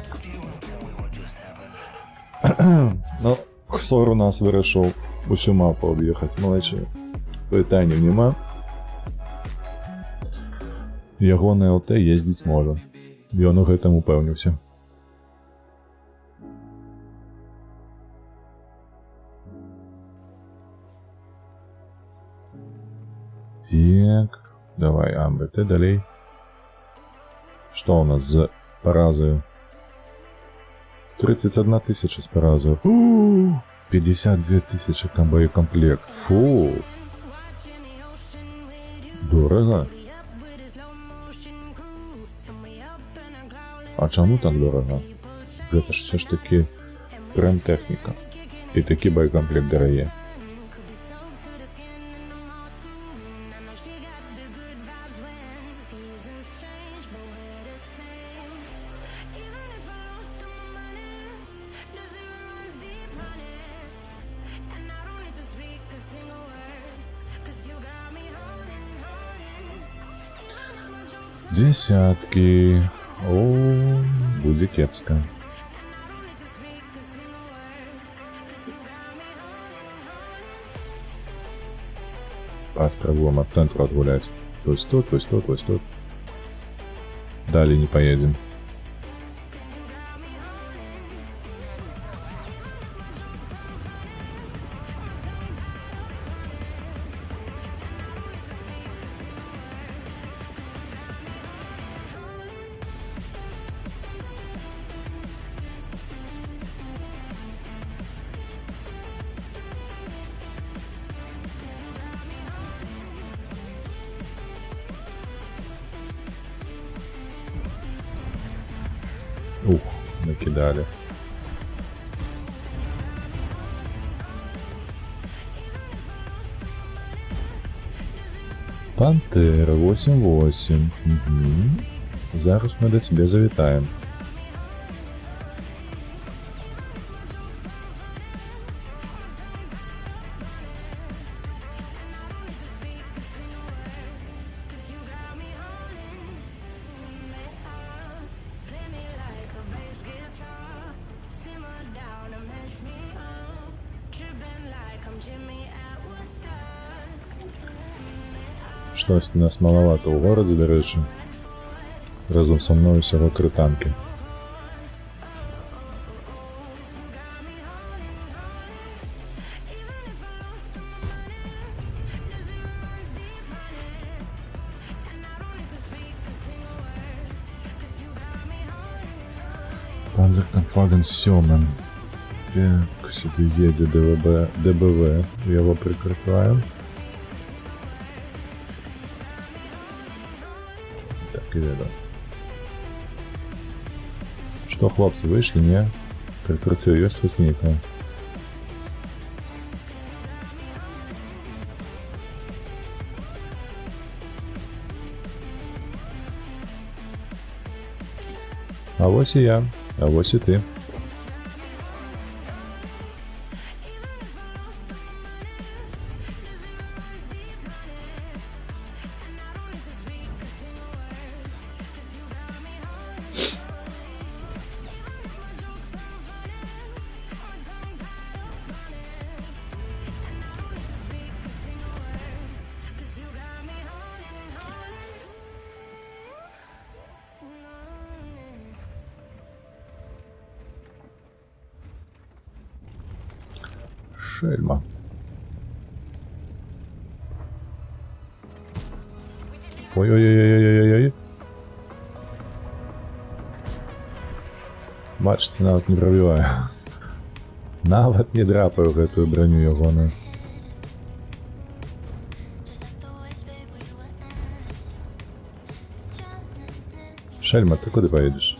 Ну, Ксор у нас вирішив усю мапу об'їхати. Малечі, питання нема. Його на ЛТ їздить може. І он у гэтым упевнився. Так, давай, Амбер, ты далей. Что у нас за поразою? 31 тысяча с поразою. 52 тысячи боекомплект. Фу. Дорого. А чому так дорого? Это ж все ж таки прем-техника. И таки боекомплект дорогие. Десятки. О, будет кепска. Попробуем от центра отгулять. То есть тут, то есть тут, то есть тут. Далее не поедем. Ух, накидали. Пантера 8-8. Угу. Зараз мы до тебя завітаем. Щось у нас маловато у городі, до речі. Разом со мною всього 3 танки. Панзеркамфаген 7. Так, сюди їде ДБВ. Його прикріпляємо. Так, і веду. Что, хлопцы, вышли, не? Прикрытие есть весніка. А ось і я, а ось і ти. Шельма. Ой-ой-ой-ой-ой-ой-ой. Бачите, навіть не пробиваю. Навіть не драпаю в эту броню ягону. Шельма, ти куди поїдеш?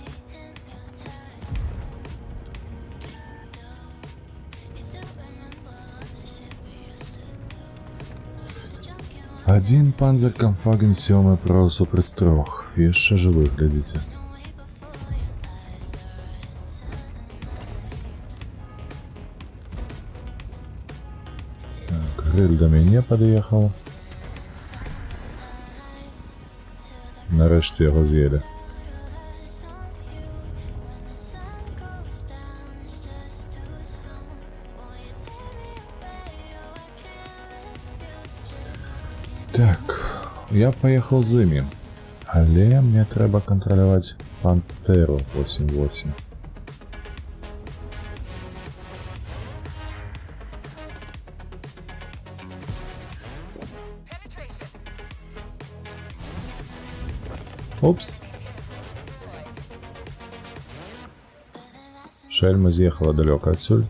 Один Панзеркамфаген 7 просто предстрох. Еще живых, глядите. Так, Гриль до меня подъехал. Нарешті його з'їли. Так, я поехал з ними, але мне треба контролювати Пантеру 8-8. Упс. Шельма з'їхала далеко отсюда.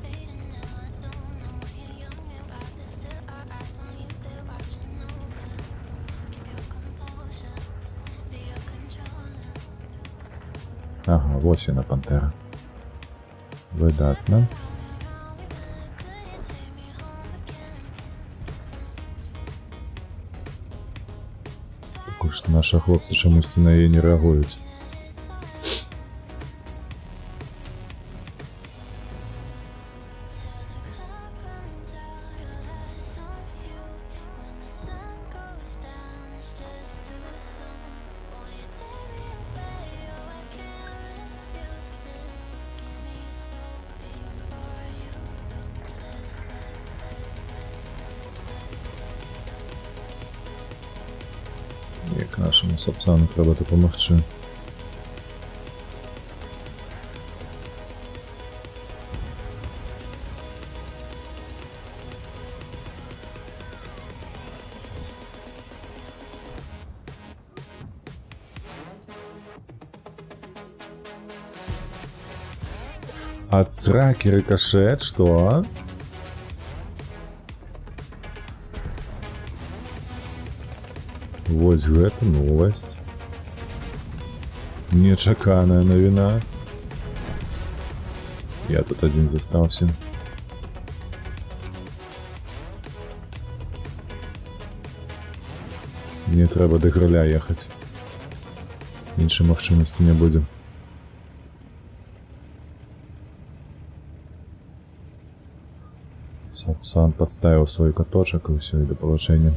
Ага, ось вона Пантера. Видатно. Також наші хлопці чомусь на її не реагують. Як нашому Сапсану треба допомогти. От сраки рикошет, что? Вось гэта новость. Нечаканая новина. Я тут один застался. Мне треба до Граля ехать. Іншай магчымасці не будзе. Сапсан подставил свой каточек и все, и до получения.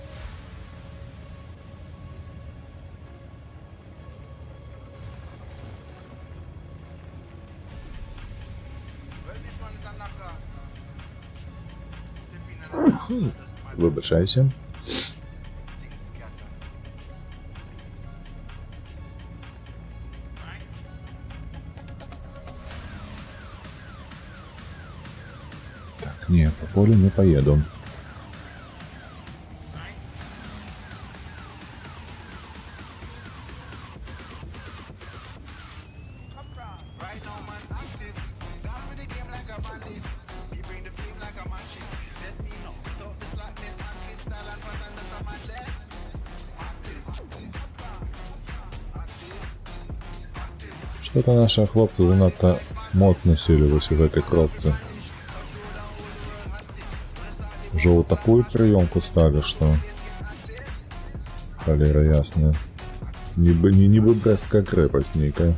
Вибачайся. Так, не, по полю не поеду. Что-то наши хлопцы занадто моцно сілились у гэтай кропцы. Уже вот такую приемку стали, что холера ясная. Не Брестская крепость некая.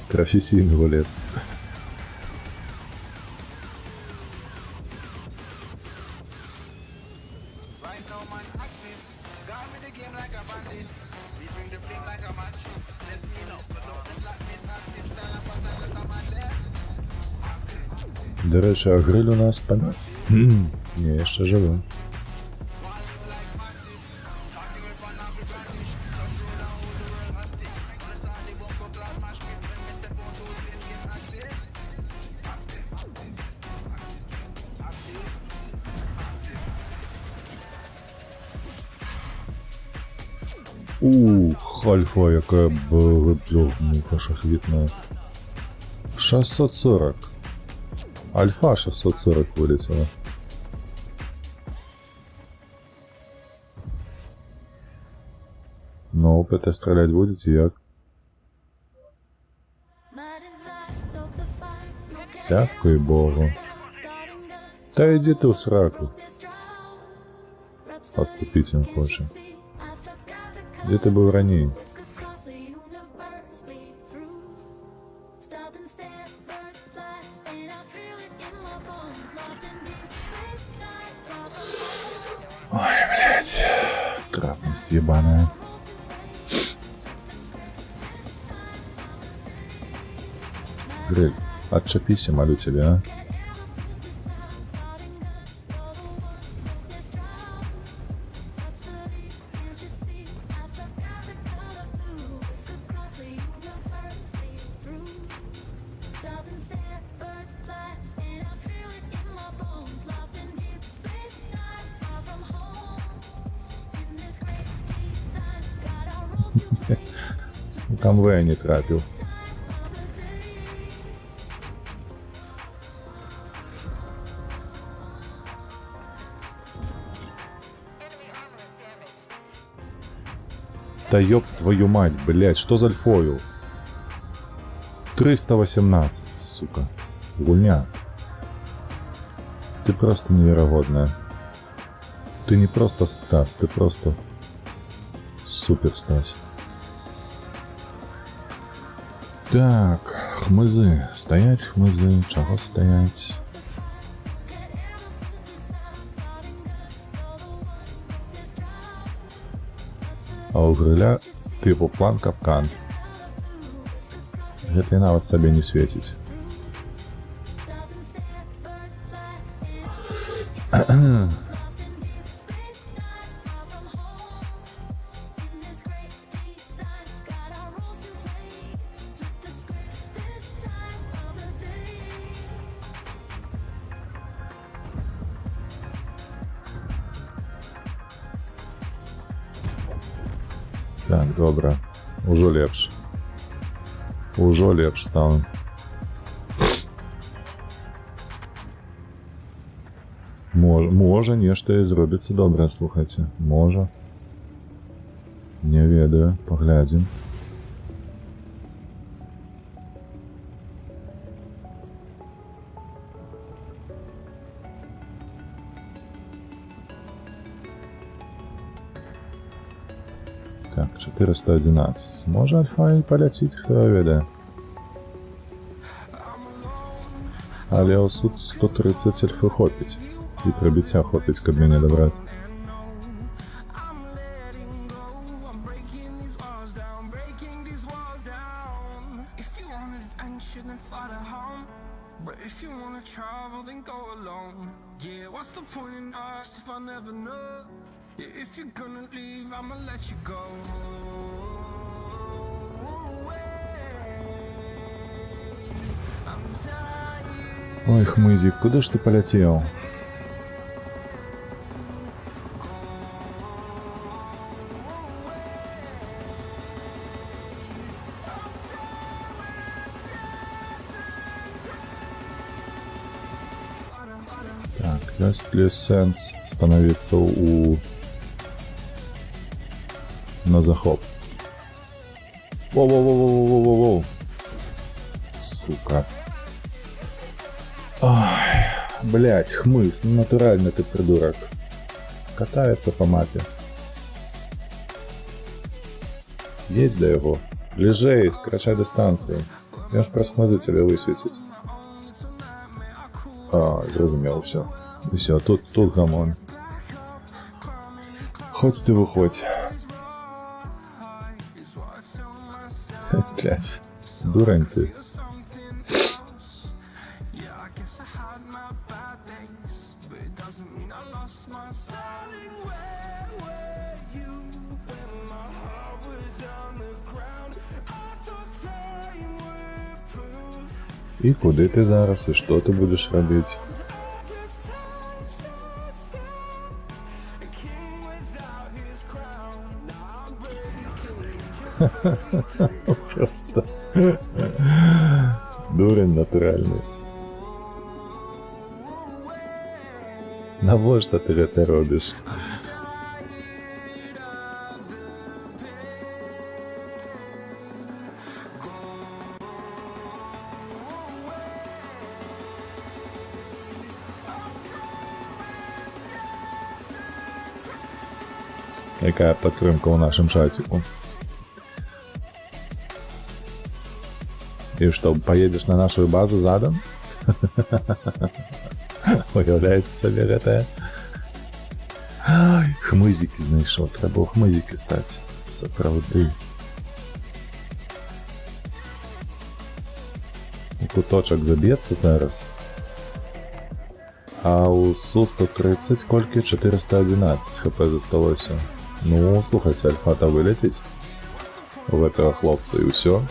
Професійний голець. До речі, а гриль у нас пам'ят... Ні, я ще живу. Ух, альфа, яка муха шахвітна. 640. Альфа 640 вылетела. Ну, опыта стрелять будете, як? Дякую Богу. Та иди ты в сраку. Отступить им хочет. Где ты был ранее? Ой, блядь. Травность ебаная. Гриль, отчепись, я молю тебя, а. Конвоя не трапил. Да ёб твою мать, блять, что за альфою? 318, сука. Гульня. Ты просто невероятная. Ты не просто Стас, ты просто супер Стас. Так, хмызы. Стоять, хмызы. Чего стоять? А у гриля типу план капкан. Гэта і нават сабе не свеціць. Так, добре. Ужо лепш стало. Можа нешта і зробіцца добрае, слухайце. Можа. Не ведаю, паглядзім. Так, 411. Можа альфа і паляціць, хто ведае. Але ў суд 130 альфы хопіць. І прыбіцця хопіць, каб мяне дабраць. Ой, хмызик, куда ж ты полетел? Так, есть ли сенс становиться на захоп? Воу-воу-воу-воу-воу-воу-воу. Сука. Ой, блять, хмыз, ну натурально ты придурок. Катается по мапе. Едь до его. Лежей, скорочай дистанцию. Я ж праз хмызителя высветить. А, зрозумел, все. Все, тут гамон. Хоть ты выходь. Блять, дурень ты. І куди ти зараз, і що ти будеш робити? Просто дурень натуральний. Навошта ти це робиш? Яка підтримка у нашому чатику. И что, поедешь на нашу базу задом? Уявляється собі гэта. Ай, хмизики знайшов, треба у хмизики стати. Справді. І куточок заб'ється зараз. А у Су-130 кольки 411 хп засталося. Ну, слухайте, альфа-то вилетить в этого хлопца и все.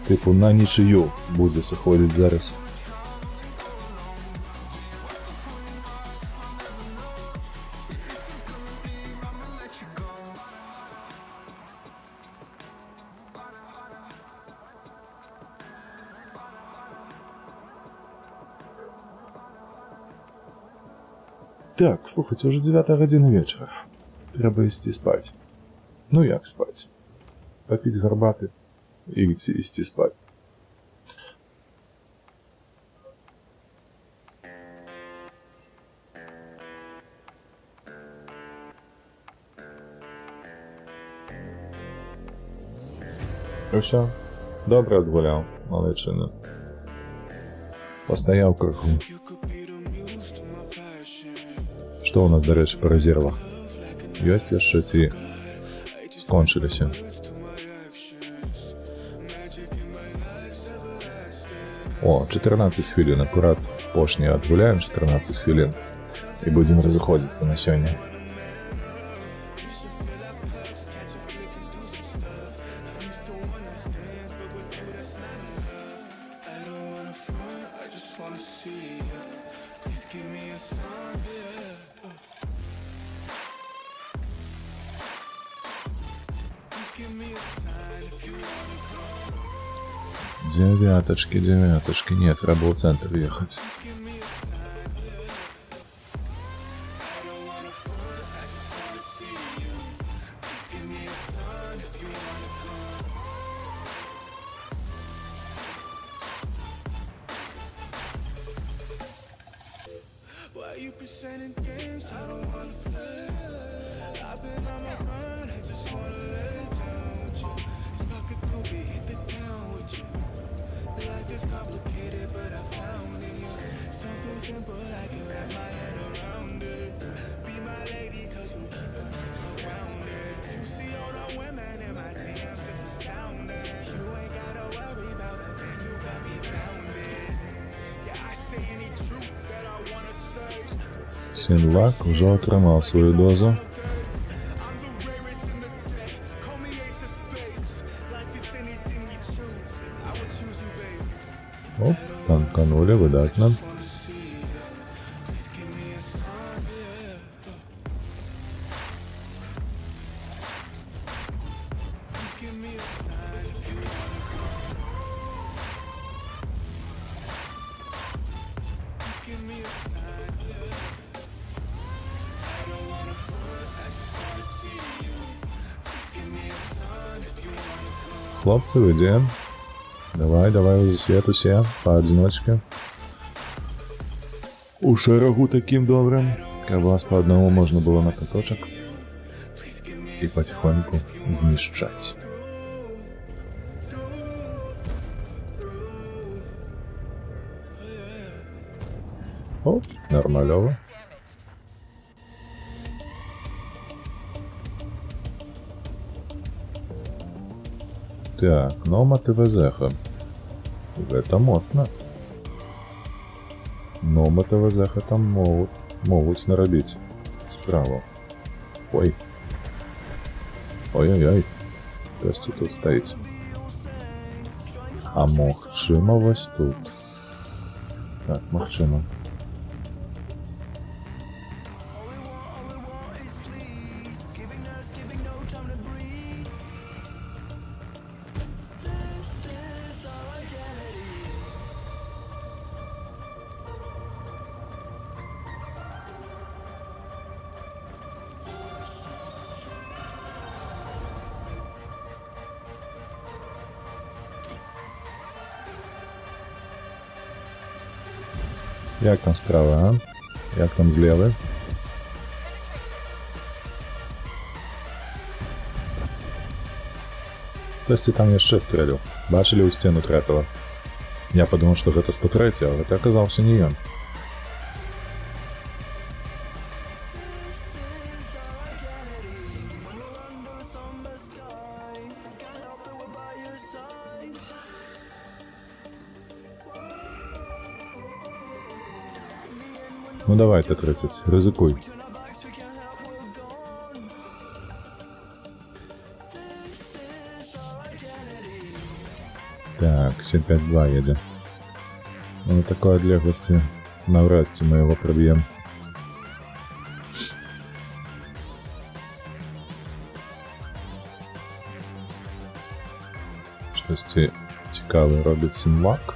Типу на нічию буде заходить зараз. Так, слухайте, уже 9 година вечора. Треба йти спать. Ну як спать? Попить гарбати і йти спать. І все. Добре відгуляв, малечина. Постояв криху. Что у нас, до речі, по резервах? Есть яшчэ ці скончыліся? О, 14 хвілін, акурат пошні адгуляем 14 хвілін і будем разыходзіцца на сёння. Девяточки, девяточки. Нет, треба у центр ехать. Сінлак вже отримав свою дозу. Оп, танканули, видатно. Хлопцы, в идее. Давай, давай, за свет усе, поодиночке. У шерогу таким добрым. Вас по одному можно было на каточек. И потихоньку знищать. Оп, нормалево. Так, Нома ТВЗХ. Это моцно. Нома ТВЗХ там могут наробить справа. Ой. Ой-ой-ой. Хтось тут стоїть. А мохчимо ось тут. Так, мохчимо. Як там справа, а? Як там зліва? Хтось там яшчэ стрэліў. Бачылі ў сцену трэпала. Я подумал, што гэта 103, а гэта аказаўся не ён. Ну давай, Т-30, ризикуй. Так, 752 едет. Но на такой отлеглости навряд ли мы его пробьем. Щось цікаве робить Сінлак.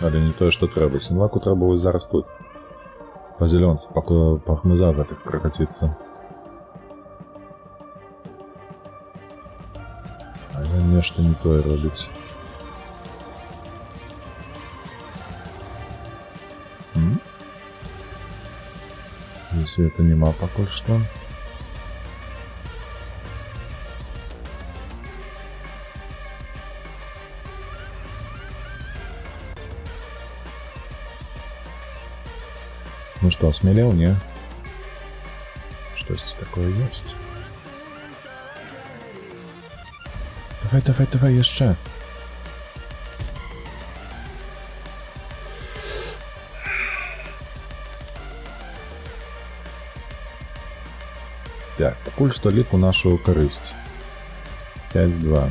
Але не то, що треба. Сінлаку треба ось зараз тут. По зеленце, по хмизаве так прокатиться. А я нечто не то робить. Здесь это нема пока что. Ну что, осмелел, не? Что-то такое есть. Давай, давай, давай, еще. Так, пакуль што лік у нашу карысць. 5-2.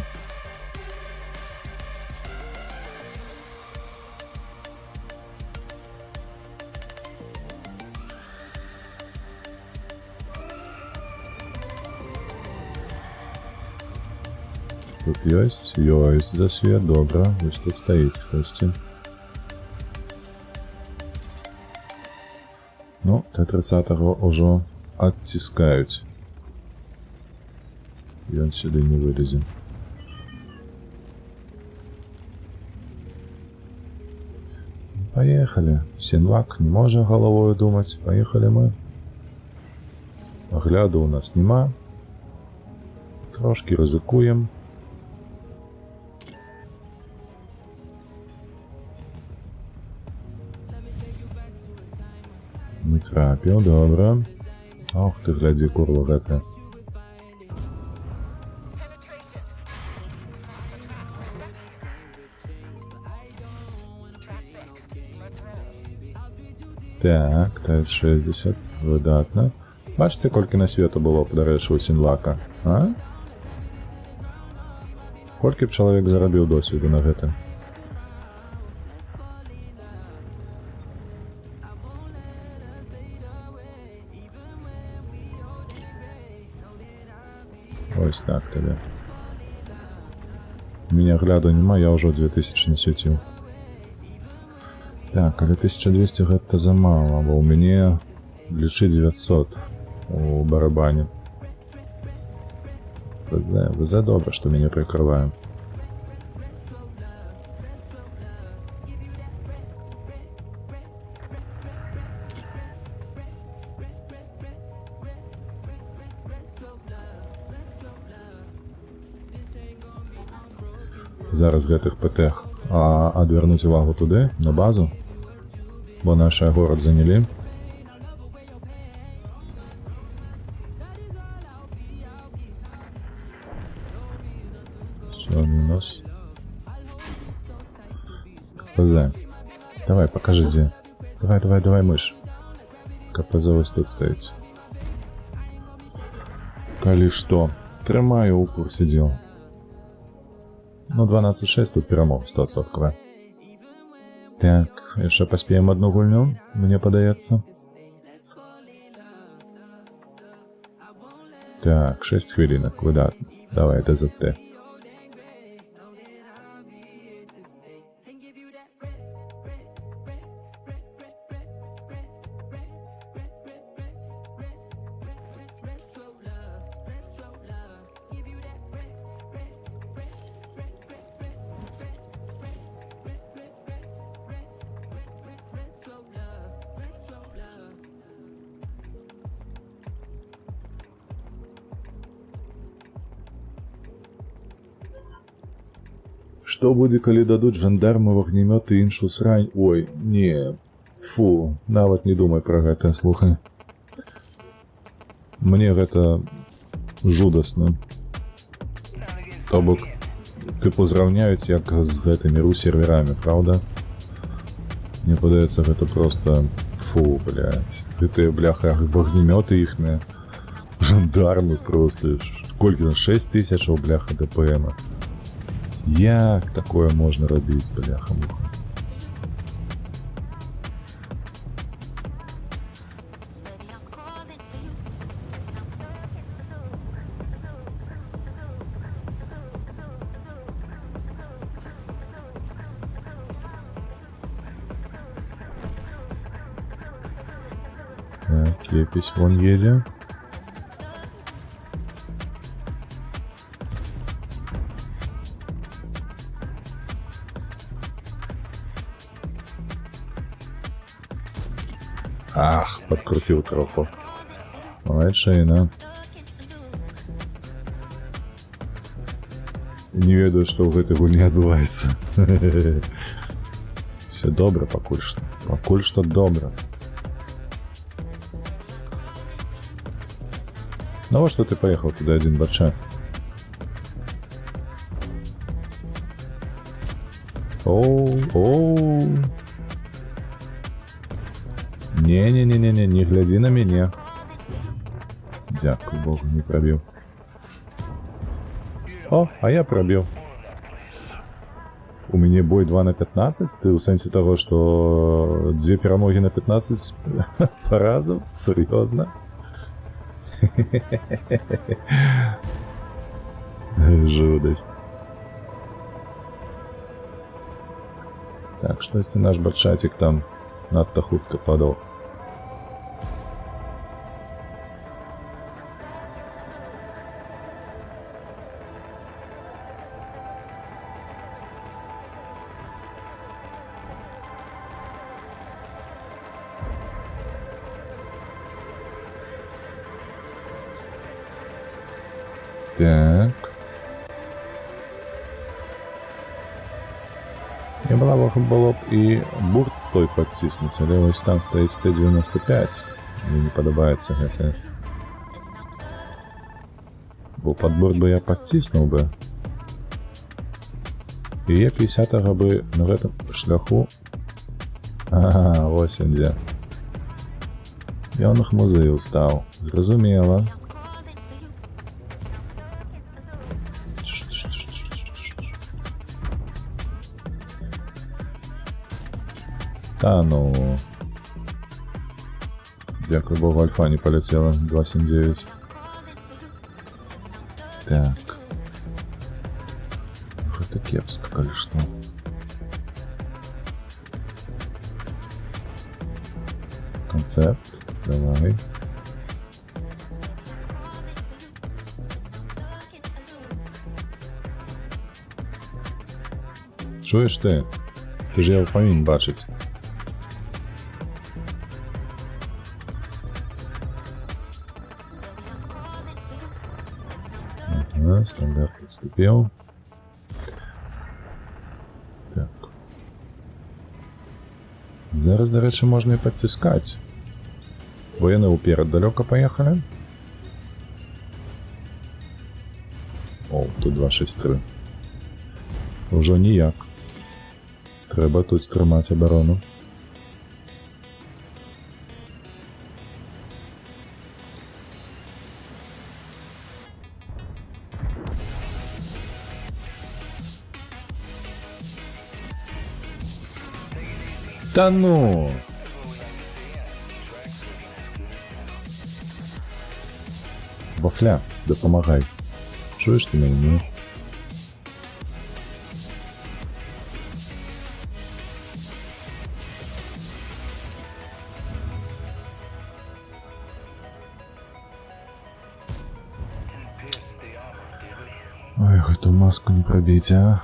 тут ёсць? Ёсць засвет, добра. Вось тут стаіць хтосьці. Ну, Т-30 ўжо адціскаюць. Ён сюды не вылезе. Поехали. Сенвак не можа головою думаць. Поехали мы. Агляду у нас нема. Трошки ризикуем. Не трапіў, добра. Ох ты, глядзі, курва гэта. Так, Т-60, выдатна. Бачыце, колькі на свету было, дарэчы, у Сенвака, а? Колькі б чалавек зарабіў досведу на гэта? Ось так табе. У меня гляду нема, я ўжо 2000 насвяціў. Так, але 1200 гэта замало, бо у мяне лічы 900 у барабане. ВЗ добра, што мяне прыкрывае. Зараз гэтых ПТ адвярнуць увагу туды, на базу, бо наш горад занялі. Все, минус. КПЗ. Давай, покажи где. Давай, мышь. КПЗ вось тут стоїть. Калі што, трымаю у курсе дел. Ну, 12-6 тут перамог 100%. Так, яшчэ паспеем одну гульню, мне падаецца. Так, 6 хвілінак, выдатна. Давай, ТЗТ. Што будзе, калі дадуць жандармы, вагнемёт і іншую срань? Ой, не. Фу, нават не думай пра гэта, слухай. Мне гэта жудасна. То бок, тыпу зраўняюць як з гэтымі ру-серверамі, праўда? Мне падаецца, гэта просто фу, блядь. Гэтыя, бляха, вагнемёты іхныя. Жандармы просто. Колькі на 6000, бляха, ДПМа. Як такое можна рабіць, бляха-муха? Так, Кепісь вон едзе. Ах, подкрутил троху. Молодчина. Не ведаю, что в этой гульне адбываецца. Все добра пакуль што. Пакуль што добра. Ну вот что ты поехал туда один, бача. Оу. Не-не-не-не, не гляди на меня. Дякую Богу, не пробил. О, а я пробил. У меня бой 2 на 15? Ты в сенсе того, что 2 перемоги на 15 поразов? Серьезно? Жудость. Так, штосьці наш батчатик там надто хутка падал. Так. Я было б і бурт той подціснуць, але ось там стаіць Т-95. Мені не падабаецца гэта. Бо пад бурт бы я падціснуў бы. І Е-50 бы на гэтым шляху... Ага, ось ён дзе. Ён хмузы устаў. Зразумела. Та ну... Дякую Богу, альфа не полетела. 279. Так. Это кепско, коли что. Концепт. Давай. Чуєш ти? Ти ж його повинен бачити. Ага, стандарт отступил. Так. Зараз, до речі, можна і підтискати. Воєнні уперед далеко поїхали. О, тут 263. Уже ніяк. Треба тут стримати оборону. Та ну! Вафля, допомагай. Чуєш ти мене? Ой, хоть ту маску не пробить, а?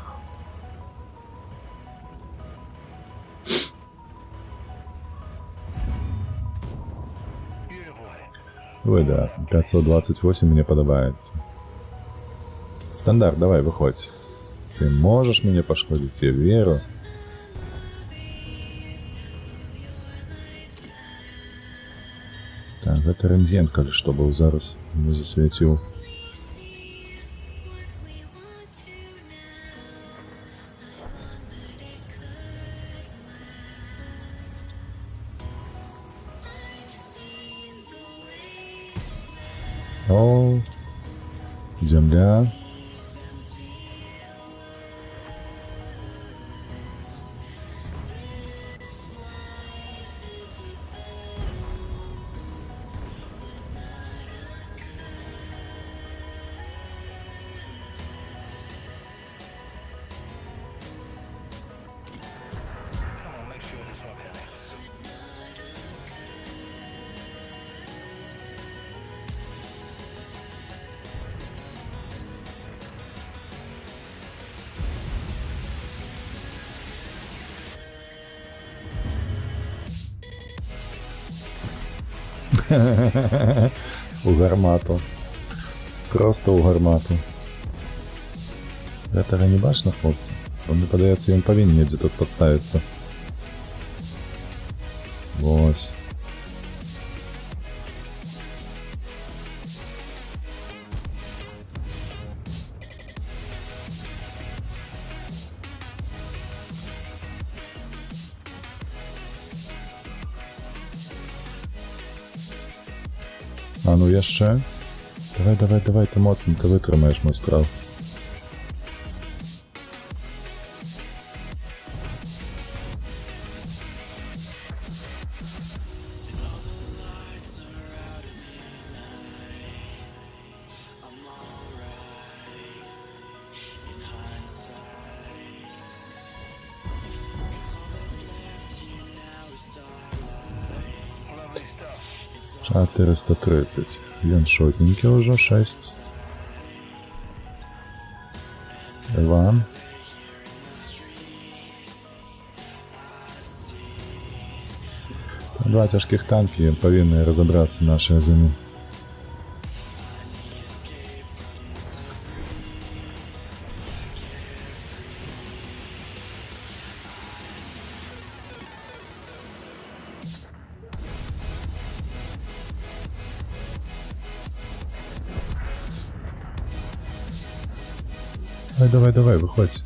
Ой, да, 528 мне подобается. Стандарт, давай, выходь. Ты можешь меня пошкодить, я верю. Так, это рентген, коли что был зараз, не засветил. О, земля. У гармату. Просто у гармату. Гэтага не бачна, хлопцы? Бо мне падаецца, ён павінен недзе тут падставіцца. Вось. А ну яшчэ. Давай, давай, давай, ты моцненько вытрымаеш мой страл. 430. Віншотненькі ўжо 6. 2. Два цяжкіх танкі павінны разабрацца нашыя зімы. Давай, выходь.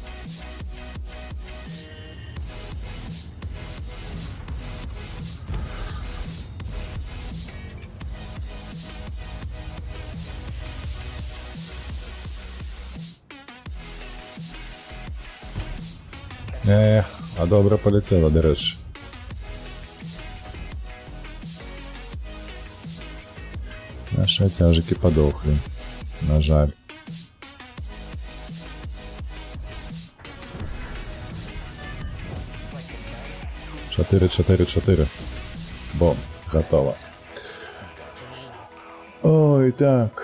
А добре полетіло, до речі. Наші тяжики подохли, на жаль. Чотири. Бом, готово. Ой, так.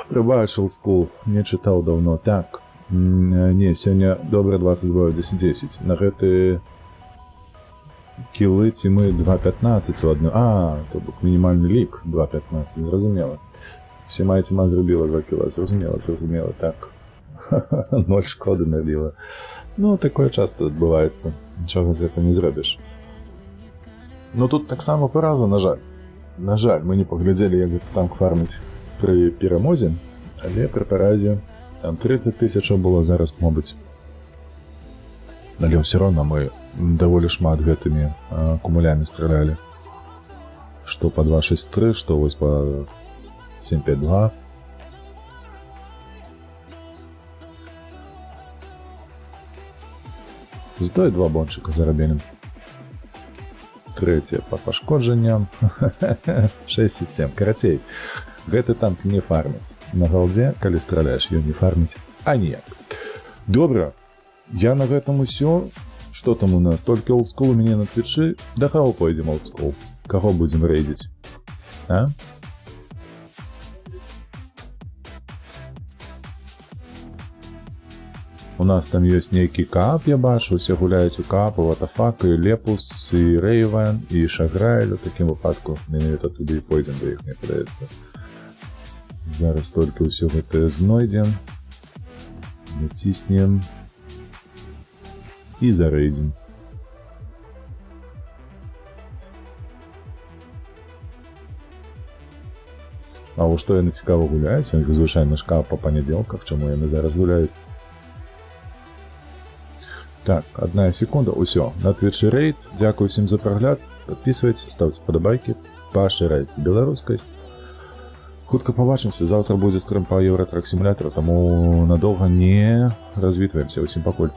Прибач, олдскул, не читав давно. Так. Не, сёння добра 20 зброя 10-10. На гэты кілы ці мы 2.15 у адну. То бок мінімальны лік 2.15, зразумела. Сіма ціма зрубіла 2 кіла, зразумела, так. 0 шкоды набіла. Ну, такое часто адбываецца. Нічога з гэта не зробіш. Ну, тут таксама параза, на жаль. На жаль, мы не паглядзелі, як гэта танк фарміць пры перамозе, але пры паразе там 30 тысячаў было зараз, мабыць. Але ўсё роўна мы даволі шмат гэтымі акумулямі стралялі. Што па 2.6.3, што вось па 7.5.2. Зато і 2 бончыка зарабілі. Трэцяе па пашкоджанням. 6.7. Карацей, гэты танк не фарміць. На галдзе, калі страляеш, ён не фарміць аніяк. Добра, я на гэтым усё. Што там у нас? Толькі олдскул у мяне на твічы. Да каго пойдзем олдскул? Каго будзем рэйдзіць? У нас там ёсць нейкі кап, я бачу, усе гуляюць у капу, Ватафак, і Лепус, і Рейвен, і Шаграйль. У такім выпадку менавіта туды і пойдзем да іх, мне падаецца. Зараз толькі ўсё гэта знойдзем, націснем і зарэйдзем. А во што яны цікава гуляюць? У них звычайна шкаф па панядзелках, чаму яны зараз гуляюць? Так, 1 секунда, усё. На Twitch рейд. Дзякую всім за прагляд. Подписывайтесь, ставьте падабайкі, пашырайце беларускасць. Хутка побачимся. Завтра будзе стрым па Евротрак сімулятару, таму надоўга не развітваемся. Усім пакуль.